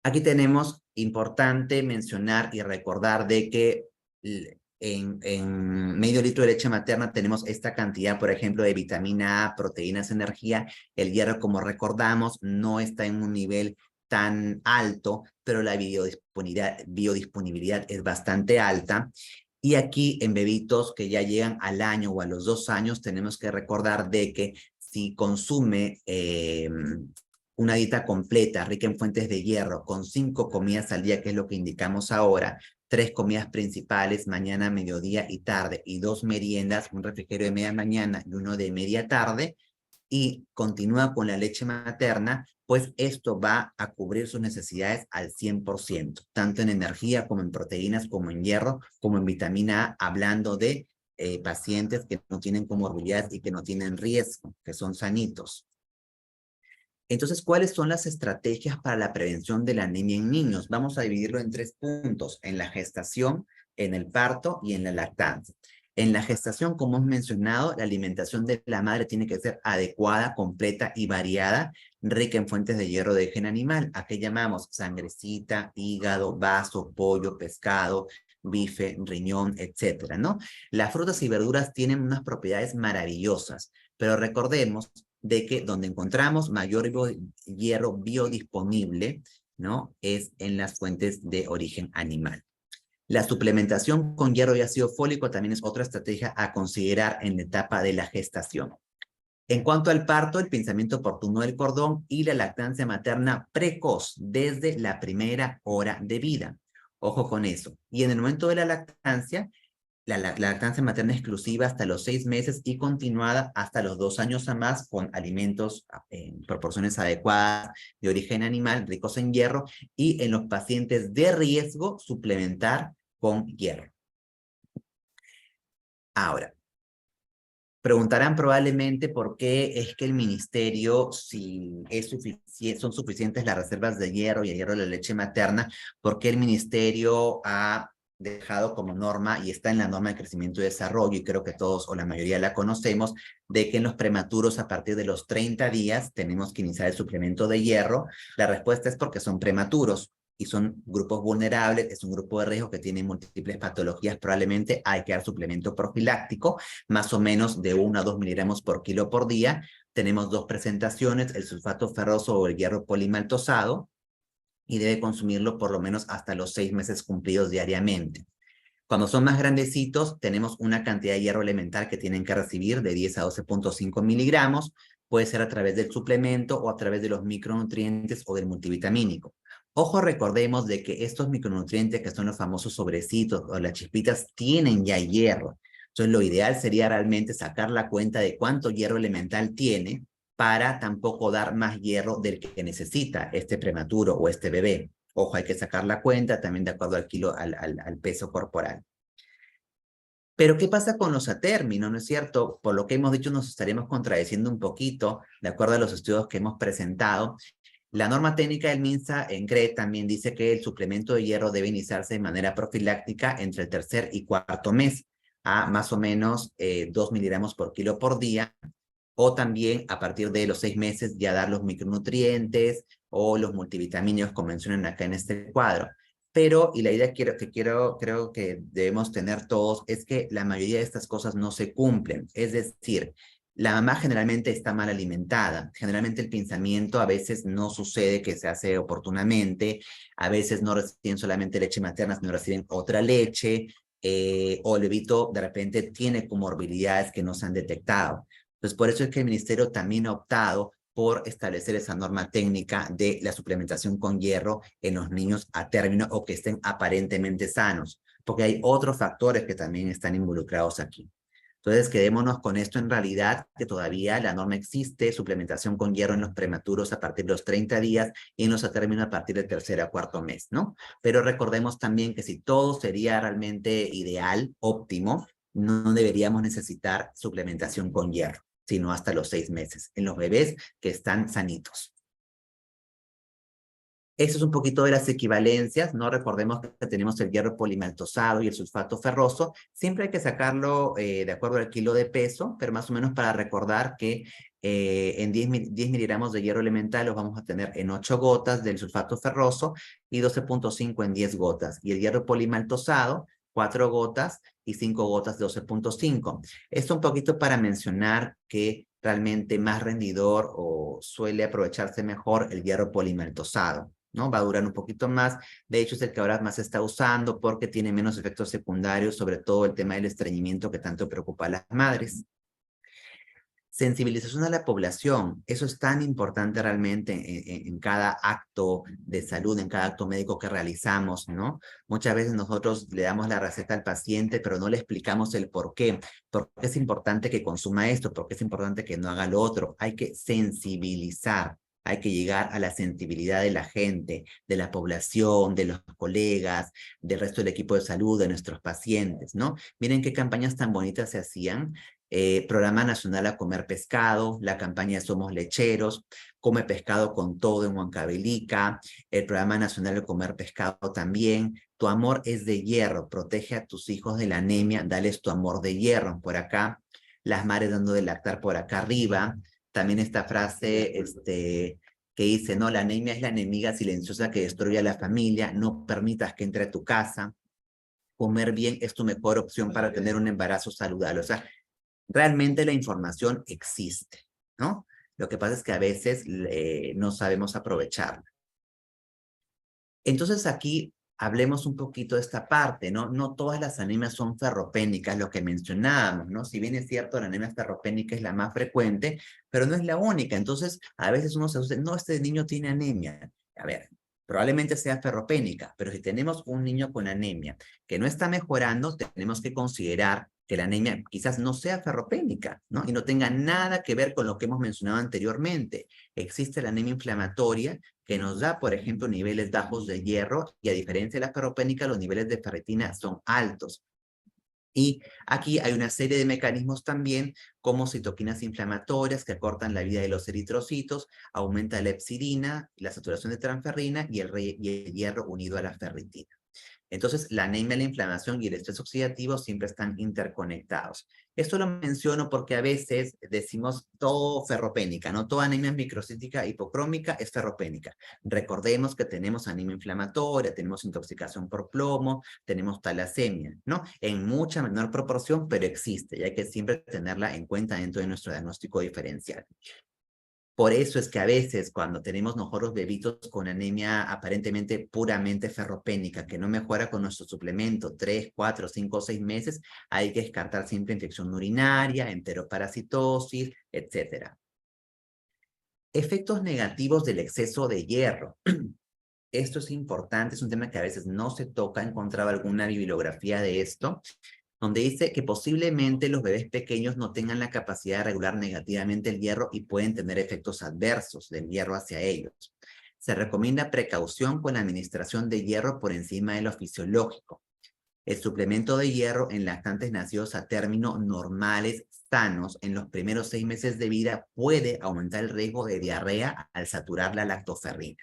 Aquí tenemos importante mencionar y recordar de que en medio litro de leche materna tenemos esta cantidad, por ejemplo, de vitamina A, proteínas, energía. El hierro, como recordamos, no está en un nivel tan alto, pero la biodisponibilidad es bastante alta. Y aquí en bebitos que ya llegan al año o a los 2 años, tenemos que recordar de que si consume una dieta completa, rica en fuentes de hierro, con 5 comidas al día, que es lo que indicamos ahora, 3 comidas principales, mañana, mediodía y tarde, y 2 meriendas, un refrigerio de media mañana y uno de media tarde, y continúa con la leche materna, pues esto va a cubrir sus necesidades al 100%, tanto en energía como en proteínas, como en hierro, como en vitamina A, hablando de pacientes que no tienen comorbilidades y que no tienen riesgo, que son sanitos. Entonces, ¿cuáles son las estrategias para la prevención de la anemia en niños? Vamos a dividirlo en 3 puntos: en la gestación, en el parto y en la lactancia. En la gestación, como hemos mencionado, la alimentación de la madre tiene que ser adecuada, completa y variada, rica en fuentes de hierro de origen animal. ¿A qué llamamos? Sangrecita, hígado, vaso, pollo, pescado, bife, riñón, etcétera, ¿no? Las frutas y verduras tienen unas propiedades maravillosas, pero recordemos de que donde encontramos mayor hierro biodisponible, ¿no? Es en las fuentes de origen animal. La suplementación con hierro y ácido fólico también es otra estrategia a considerar en la etapa de la gestación. En cuanto al parto, el pinzamiento oportuno del cordón y la lactancia materna precoz desde la primera hora de vida. Ojo con eso. Y en el momento de la lactancia, la lactancia materna exclusiva hasta los 6 meses y continuada hasta los 2 años a más con alimentos en proporciones adecuadas de origen animal, ricos en hierro, y en los pacientes de riesgo suplementar con hierro. Ahora, preguntarán probablemente por qué es que el ministerio, si es son suficientes las reservas de hierro y el hierro de la leche materna, por qué el ministerio ha dejado como norma, y está en la norma de crecimiento y desarrollo, y creo que todos o la mayoría la conocemos, de que en los prematuros a partir de los 30 días tenemos que iniciar el suplemento de hierro. La respuesta es porque son prematuros y son grupos vulnerables, es un grupo de riesgo que tiene múltiples patologías, probablemente hay que dar suplemento profiláctico, más o menos de 1 a 2 miligramos por kilo por día. Tenemos 2 presentaciones, el sulfato ferroso o el hierro polimaltosado, y debe consumirlo por lo menos hasta los 6 meses cumplidos diariamente. Cuando son más grandecitos, tenemos una cantidad de hierro elemental que tienen que recibir de 10 a 12.5 miligramos, puede ser a través del suplemento o a través de los micronutrientes o del multivitamínico. Ojo, recordemos de que estos micronutrientes, que son los famosos sobrecitos o las chispitas, tienen ya hierro. Entonces, lo ideal sería realmente sacar la cuenta de cuánto hierro elemental tiene para tampoco dar más hierro del que necesita este prematuro o este bebé. Ojo, hay que sacar la cuenta también de acuerdo al peso corporal. Pero, ¿qué pasa con los atérminos? ¿No es cierto? Por lo que hemos dicho, nos estaríamos contradiciendo un poquito, de acuerdo a los estudios que hemos presentado. La norma técnica del MINSA en CRE también dice que el suplemento de hierro debe iniciarse de manera profiláctica entre el tercer y cuarto mes, a más o menos 2 miligramos por kilo por día, o también a partir de los 6 meses ya dar los micronutrientes o los multivitamínicos, como mencionan acá en este cuadro. Pero, y la idea creo que debemos tener todos, es que la mayoría de estas cosas no se cumplen. Es decir, la mamá generalmente está mal alimentada. Generalmente el pinzamiento a veces no sucede que se hace oportunamente. A veces no reciben solamente leche materna, sino reciben otra leche. O el bebito de repente tiene comorbilidades que no se han detectado. Entonces, por eso es que el ministerio también ha optado por establecer esa norma técnica de la suplementación con hierro en los niños a término o que estén aparentemente sanos, porque hay otros factores que también están involucrados aquí. Entonces, quedémonos con esto en realidad, que todavía la norma existe, suplementación con hierro en los prematuros a partir de los 30 días y en los a término a partir del tercer a cuarto mes, ¿no? Pero recordemos también que si todo sería realmente ideal, óptimo, no deberíamos necesitar suplementación con hierro, sino hasta los 6 meses, en los bebés que están sanitos. Eso es un poquito de las equivalencias, ¿no? Recordemos que tenemos el hierro polimaltosado y el sulfato ferroso. Siempre hay que sacarlo de acuerdo al kilo de peso, pero más o menos para recordar que en 10 miligramos de hierro elemental los vamos a tener en 8 gotas del sulfato ferroso y 12.5 en 10 gotas. Y el hierro polimaltosado, 4 gotas y 5 gotas de 12.5. Esto un poquito para mencionar que realmente más rendidor o suele aprovecharse mejor el hierro polimaltosado, ¿no? Va a durar un poquito más. De hecho, es el que ahora más se está usando porque tiene menos efectos secundarios, sobre todo el tema del estreñimiento que tanto preocupa a las madres. Sensibilización a la población, eso es tan importante realmente en cada acto de salud, en cada acto médico que realizamos, ¿no? Muchas veces nosotros le damos la receta al paciente, pero no le explicamos el por qué es importante que consuma esto, por qué es importante que no haga lo otro. Hay que sensibilizar, hay que llegar a la sensibilidad de la gente, de la población, de los colegas, del resto del equipo de salud, de nuestros pacientes, ¿no? Miren qué campañas tan bonitas se hacían. Programa Nacional a Comer Pescado, la campaña Somos Lecheros, Come Pescado con Todo en Huancavelica, el Programa Nacional a Comer Pescado también, Tu amor es de hierro, protege a tus hijos de la anemia, dales tu amor de hierro, por acá, las madres dando de lactar por acá arriba, también esta frase, que dice, no, la anemia es la enemiga silenciosa que destruye a la familia, no permitas que entre a tu casa, comer bien es tu mejor opción para tener un embarazo saludable, o sea, realmente la información existe, ¿no? Lo que pasa es que a veces no sabemos aprovecharla. Entonces aquí hablemos un poquito de esta parte, ¿no? No todas las anemias son ferropénicas, lo que mencionábamos, ¿no? Si bien es cierto, la anemia ferropénica es la más frecuente, pero no es la única. Entonces, a veces uno se dice, no, este niño tiene anemia. A ver, probablemente sea ferropénica, pero si tenemos un niño con anemia que no está mejorando, tenemos que considerar que la anemia quizás no sea ferropénica, ¿no? Y no tenga nada que ver con lo que hemos mencionado anteriormente. Existe la anemia inflamatoria que nos da, por ejemplo, niveles bajos de hierro y a diferencia de la ferropénica, los niveles de ferritina son altos. Y aquí hay una serie de mecanismos también como citoquinas inflamatorias que acortan la vida de los eritrocitos, aumenta la epsidina, la saturación de transferrina y el hierro unido a la ferritina. Entonces, la anemia, la inflamación y el estrés oxidativo siempre están interconectados. Esto lo menciono porque a veces decimos todo ferropénica, ¿no? Toda anemia microcítica hipocrómica es ferropénica. Recordemos que tenemos anemia inflamatoria, tenemos intoxicación por plomo, tenemos talasemia, ¿no? En mucha menor proporción, pero existe y hay que siempre tenerla en cuenta dentro de nuestro diagnóstico diferencial. Por eso es que a veces cuando tenemos nosotros bebitos con anemia aparentemente puramente ferropénica, que no mejora con nuestro suplemento 3, 4, 5 o 6 meses, hay que descartar siempre infección urinaria, enteroparasitosis, etc. Efectos negativos del exceso de hierro. Esto es importante, es un tema que a veces no se toca. Encontraba alguna bibliografía de esto, donde dice que posiblemente los bebés pequeños no tengan la capacidad de regular negativamente el hierro y pueden tener efectos adversos del hierro hacia ellos. Se recomienda precaución con la administración de hierro por encima de lo fisiológico. El suplemento de hierro en lactantes nacidos a término normales, sanos, en los primeros 6 meses de vida puede aumentar el riesgo de diarrea al saturar la lactoferrina.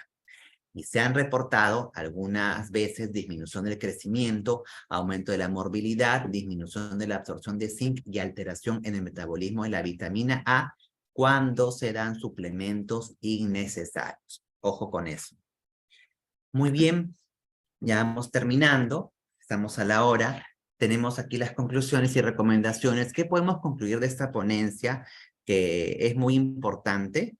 Y se han reportado algunas veces disminución del crecimiento, aumento de la morbilidad, disminución de la absorción de zinc y alteración en el metabolismo de la vitamina A cuando se dan suplementos innecesarios. Ojo con eso. Muy bien, ya vamos terminando, estamos a la hora. Tenemos aquí las conclusiones y recomendaciones. ¿Qué podemos concluir de esta ponencia? Que es muy importante,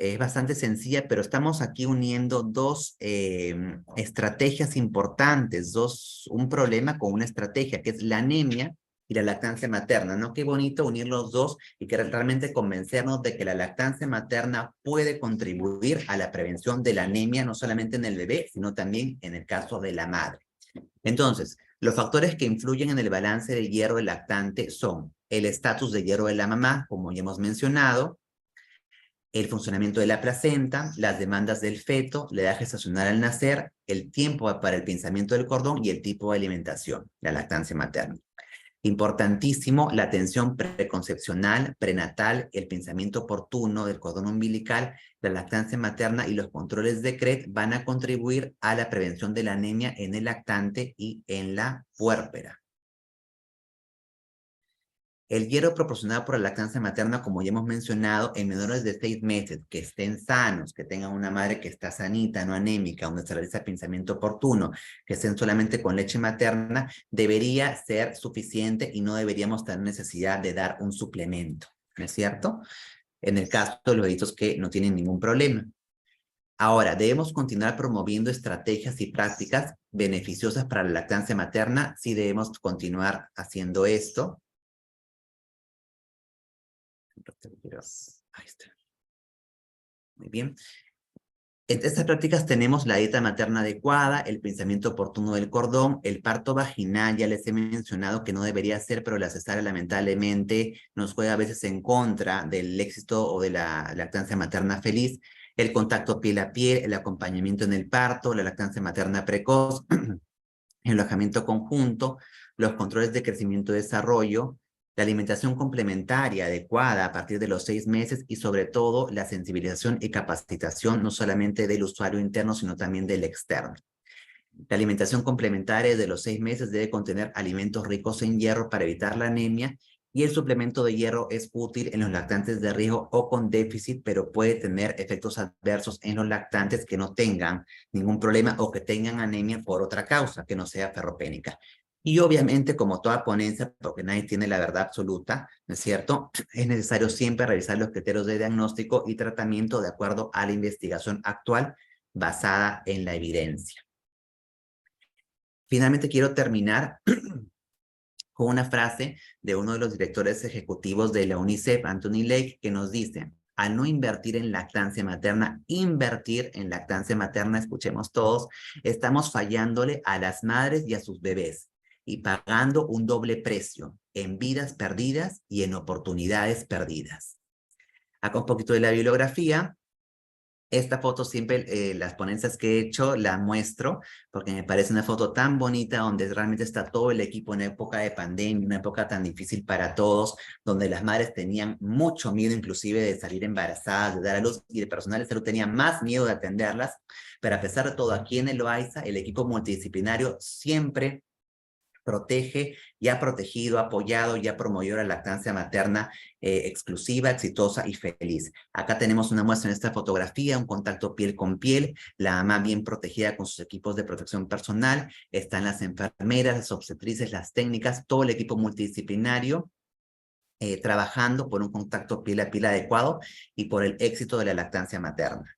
es bastante sencilla, pero estamos aquí uniendo dos estrategias importantes, un problema con una estrategia, que es la anemia y la lactancia materna, ¿no? Qué bonito unir los dos y que realmente convencernos de que la lactancia materna puede contribuir a la prevención de la anemia, no solamente en el bebé, sino también en el caso de la madre. Entonces, los factores que influyen en el balance de hierro del lactante son el estatus de hierro de la mamá, como ya hemos mencionado, el funcionamiento de la placenta, las demandas del feto, la edad gestacional al nacer, el tiempo para el pinzamiento del cordón y el tipo de alimentación, la lactancia materna. Importantísimo, la atención preconcepcional, prenatal, el pensamiento oportuno del cordón umbilical, la lactancia materna y los controles de CRET van a contribuir a la prevención de la anemia en el lactante y en la puérpera. El hierro proporcionado por la lactancia materna, como ya hemos mencionado, en menores de 6 meses, que estén sanos, que tengan una madre que está sanita, no anémica, donde se realiza pinzamiento oportuno, que estén solamente con leche materna, debería ser suficiente y no deberíamos tener necesidad de dar un suplemento, ¿no es cierto? En el caso de los bebitos que no tienen ningún problema. Ahora, debemos continuar promoviendo estrategias y prácticas beneficiosas para la lactancia materna. Sí debemos continuar haciendo esto. Ahí está. Muy bien. Entre estas prácticas tenemos la dieta materna adecuada, el pinzamiento oportuno del cordón, el parto vaginal, ya les he mencionado que no debería ser, pero la cesárea lamentablemente nos juega a veces en contra del éxito o de la lactancia materna feliz, el contacto piel a piel, el acompañamiento en el parto, la lactancia materna precoz, el alojamiento conjunto, los controles de crecimiento y desarrollo, la alimentación complementaria adecuada a partir de los 6 meses y sobre todo la sensibilización y capacitación no solamente del usuario interno, sino también del externo. La alimentación complementaria de los 6 meses debe contener alimentos ricos en hierro para evitar la anemia y el suplemento de hierro es útil en los lactantes de riesgo o con déficit, pero puede tener efectos adversos en los lactantes que no tengan ningún problema o que tengan anemia por otra causa, que no sea ferropénica. Y obviamente, como toda ponencia, porque nadie tiene la verdad absoluta, ¿no es cierto? Es necesario siempre revisar los criterios de diagnóstico y tratamiento de acuerdo a la investigación actual basada en la evidencia. Finalmente quiero terminar con una frase de uno de los directores ejecutivos de la UNICEF, Anthony Lake, que nos dice: al no invertir en lactancia materna, escuchemos todos, estamos fallándole a las madres y a sus bebés y pagando un doble precio en vidas perdidas y en oportunidades perdidas. Acá un poquito de la bibliografía. Esta foto siempre, las ponencias que he hecho, la muestro porque me parece una foto tan bonita donde realmente está todo el equipo en época de pandemia, una época tan difícil para todos, donde las madres tenían mucho miedo inclusive de salir embarazadas, de dar a luz, y el personal de salud tenía más miedo de atenderlas, pero a pesar de todo, aquí en el OAISA, el equipo multidisciplinario siempre protege y ha protegido, apoyado y ha promovido la lactancia materna exclusiva, exitosa y feliz. Acá tenemos una muestra en esta fotografía, un contacto piel con piel, la mamá bien protegida con sus equipos de protección personal, están las enfermeras, las obstetrices, las técnicas, todo el equipo multidisciplinario trabajando por un contacto piel a piel adecuado y por el éxito de la lactancia materna.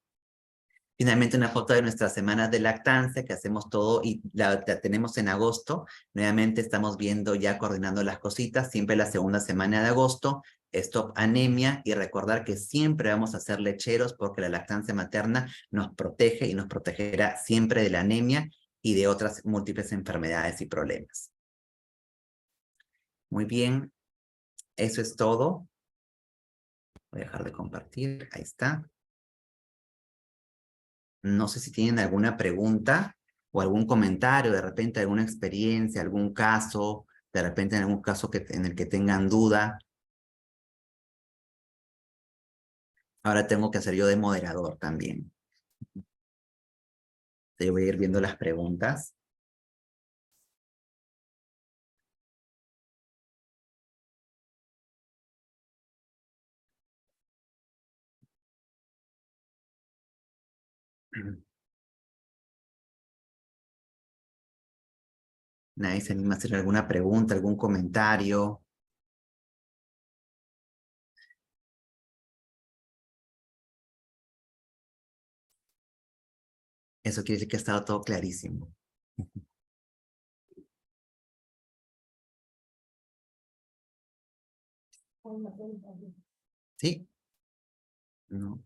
Finalmente, una foto de nuestras semanas de lactancia que hacemos todo y la tenemos en agosto. Nuevamente estamos viendo ya coordinando las cositas, siempre la segunda semana de agosto, Stop Anemia, y recordar que siempre vamos a ser lecheros porque la lactancia materna nos protege y nos protegerá siempre de la anemia y de otras múltiples enfermedades y problemas. Muy bien, eso es todo. Voy a dejar de compartir, ahí está. No sé si tienen alguna pregunta o algún comentario, de repente alguna experiencia, algún caso, de repente en algún caso en el que tengan duda. Ahora tengo que hacer yo de moderador también. Yo voy a ir viendo las preguntas. Nadie se anima a hacer alguna pregunta, algún comentario. Eso quiere decir que ha estado todo clarísimo. ¿Sí? No.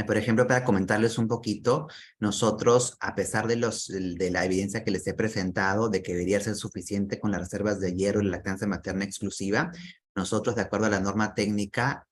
Por ejemplo, para comentarles un poquito, nosotros, a pesar de la evidencia que les he presentado, de que debería ser suficiente con las reservas de hierro y la lactancia materna exclusiva, nosotros, de acuerdo a la norma técnica,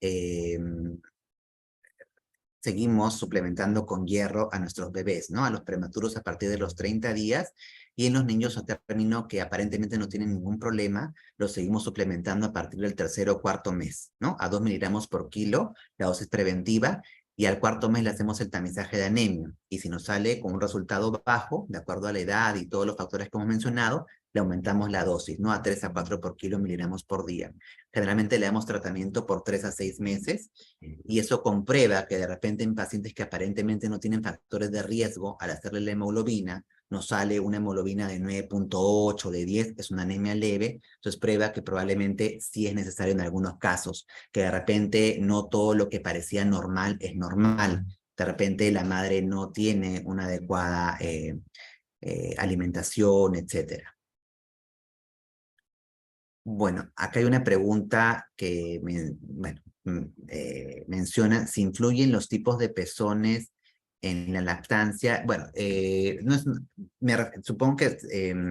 seguimos suplementando con hierro a nuestros bebés, ¿no? A los prematuros a partir de los 30 días y en los niños a término que aparentemente no tienen ningún problema, los seguimos suplementando a partir del tercer o cuarto mes, ¿no? A 2 miligramos por kilo, la dosis preventiva, y al cuarto mes le hacemos el tamizaje de anemia. Y si nos sale con un resultado bajo, de acuerdo a la edad y todos los factores que hemos mencionado, le aumentamos la dosis, ¿no? A 3 a 4 por kilo miligramos por día. Generalmente le damos tratamiento por 3 a 6 meses y eso comprueba que de repente en pacientes que aparentemente no tienen factores de riesgo, al hacerle la hemoglobina, nos sale una hemoglobina de 9.8, de 10, es una anemia leve, entonces prueba que probablemente sí es necesario en algunos casos, que de repente no todo lo que parecía normal es normal. De repente la madre no tiene una adecuada alimentación, etcétera. Bueno, acá hay una pregunta que menciona si influyen los tipos de pezones en la lactancia. Bueno, no es, supongo que se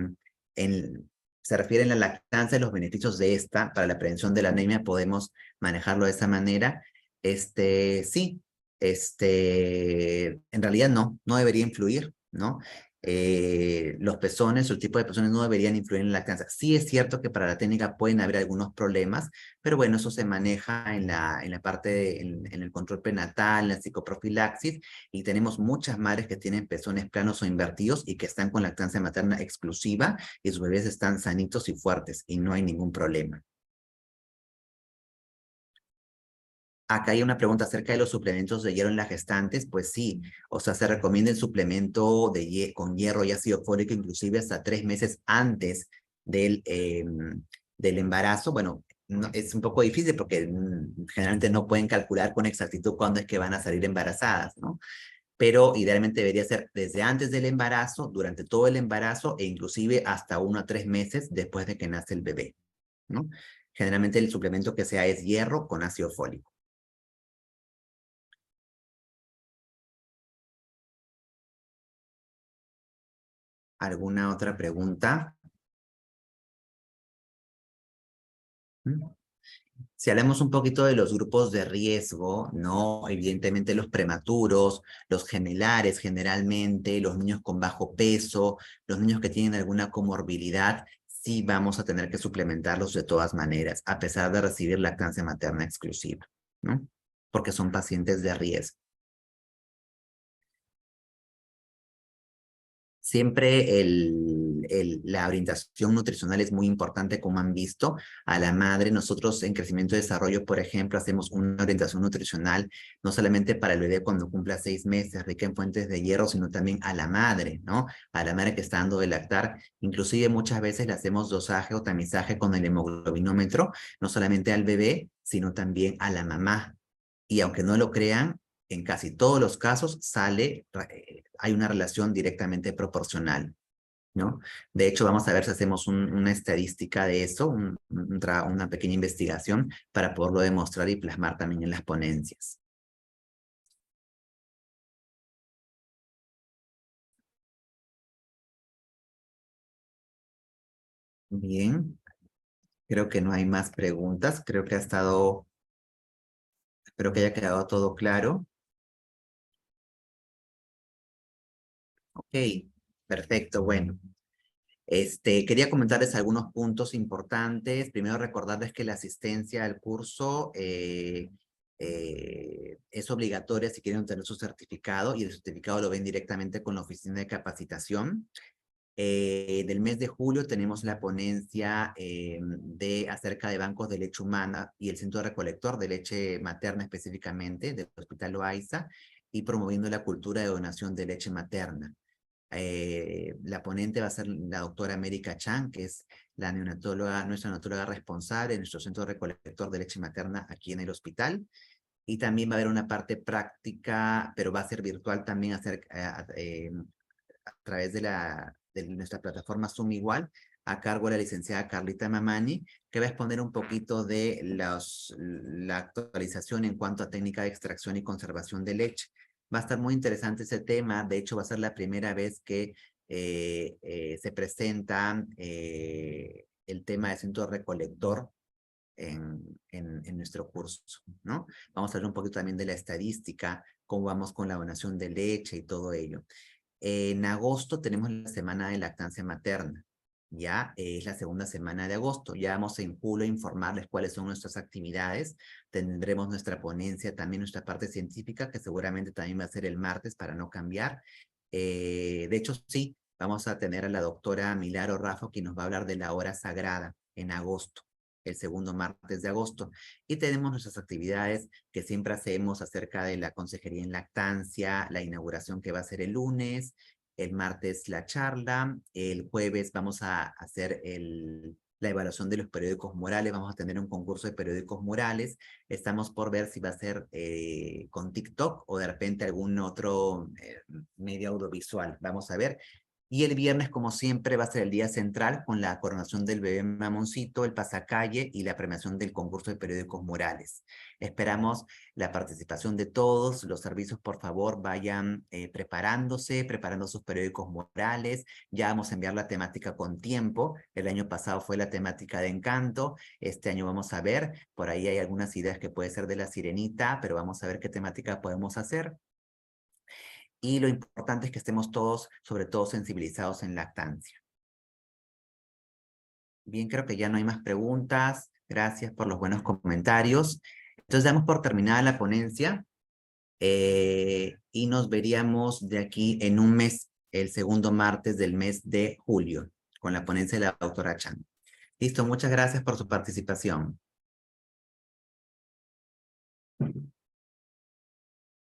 refiere a la lactancia, los beneficios de esta para la prevención de la anemia, podemos manejarlo de esa manera. Sí, en realidad no debería influir, ¿no? Los pezones o el tipo de pezones no deberían influir en la lactancia. Sí es cierto que para la técnica pueden haber algunos problemas, pero bueno, eso se maneja en la parte, en el control prenatal, en la psicoprofilaxis, y tenemos muchas madres que tienen pezones planos o invertidos y que están con lactancia materna exclusiva y sus bebés están sanitos y fuertes y no hay ningún problema. Acá hay una pregunta acerca de los suplementos de hierro en las gestantes. Pues sí, o sea, se recomienda el suplemento con hierro y ácido fólico inclusive hasta 3 meses antes del embarazo. Bueno, es un poco difícil porque generalmente no pueden calcular con exactitud cuándo es que van a salir embarazadas, ¿no? Pero idealmente debería ser desde antes del embarazo, durante todo el embarazo e inclusive hasta 1 a 3 meses después de que nace el bebé, ¿no? Generalmente el suplemento que sea es hierro con ácido fólico. ¿Alguna otra pregunta? ¿Mm? Si hablamos un poquito de los grupos de riesgo, ¿no? Evidentemente los prematuros, los gemelares generalmente, los niños con bajo peso, los niños que tienen alguna comorbilidad, sí vamos a tener que suplementarlos de todas maneras, a pesar de recibir lactancia materna exclusiva, ¿no? Porque son pacientes de riesgo. Siempre la orientación nutricional es muy importante, como han visto, a la madre. Nosotros en crecimiento y desarrollo, por ejemplo, hacemos una orientación nutricional no solamente para el bebé cuando cumpla 6 meses, rica en fuentes de hierro, sino también a la madre, ¿no? A la madre que está dando de lactar. Inclusive muchas veces le hacemos dosaje o tamizaje con el hemoglobinómetro, no solamente al bebé, sino también a la mamá. Y aunque no lo crean, en casi todos los casos hay una relación directamente proporcional, ¿no? De hecho, vamos a ver si hacemos una estadística de eso, una pequeña investigación para poderlo demostrar y plasmar también en las ponencias. Bien, creo que no hay más preguntas, espero que haya quedado todo claro. Ok, perfecto, bueno. Quería comentarles algunos puntos importantes. Primero, recordarles que la asistencia al curso es obligatoria si quieren obtener su certificado, y el certificado lo ven directamente con la oficina de capacitación. Del mes de julio tenemos la ponencia acerca de bancos de leche humana y el centro recolector de leche materna específicamente del Hospital Loaiza, y promoviendo la cultura de donación de leche materna. La ponente va a ser la doctora América Chan, que es nuestra neonatóloga responsable de nuestro centro recolector de leche materna aquí en el hospital. Y también va a haber una parte práctica, pero va a ser virtual también, a través de nuestra plataforma Zoom igual, a cargo de la licenciada Carlita Mamani, que va a exponer un poquito de la actualización en cuanto a técnica de extracción y conservación de leche. Va a estar muy interesante ese tema. De hecho, va a ser la primera vez que se presenta el tema de centro recolector en nuestro curso, ¿no? Vamos a hablar un poquito también de la estadística, cómo vamos con la donación de leche y todo ello. En agosto tenemos la semana de lactancia materna. ya es la segunda semana de agosto. Ya vamos en julio a informarles cuáles son nuestras actividades. Tendremos nuestra ponencia, también nuestra parte científica, que seguramente también va a ser el martes para no cambiar. De hecho, sí, vamos a tener a la doctora Milagro Raffo, quien nos va a hablar de la hora sagrada en agosto, el segundo martes de agosto. Y tenemos nuestras actividades que siempre hacemos acerca de la consejería en lactancia, la inauguración que va a ser el lunes, el martes la charla, el jueves vamos a hacer la evaluación de los periódicos murales, vamos a tener un concurso de periódicos murales, estamos por ver si va a ser con TikTok o de repente algún otro medio audiovisual, vamos a ver. Y el viernes, como siempre, va a ser el día central con la coronación del bebé Mamoncito, el pasacalle y la premiación del concurso de periódicos murales. Esperamos la participación de todos. Los servicios, por favor, vayan preparándose, preparando sus periódicos murales. Ya vamos a enviar la temática con tiempo. El año pasado fue la temática de Encanto. Este año vamos a ver. Por ahí hay algunas ideas que puede ser de La Sirenita, pero vamos a ver qué temática podemos hacer. Y lo importante es que estemos todos, sobre todo, sensibilizados en lactancia. Bien, creo que ya no hay más preguntas. Gracias por los buenos comentarios. Entonces, damos por terminada la ponencia y nos veríamos de aquí en un mes, el segundo martes del mes de julio, con la ponencia de la doctora Chan. Listo, muchas gracias por su participación.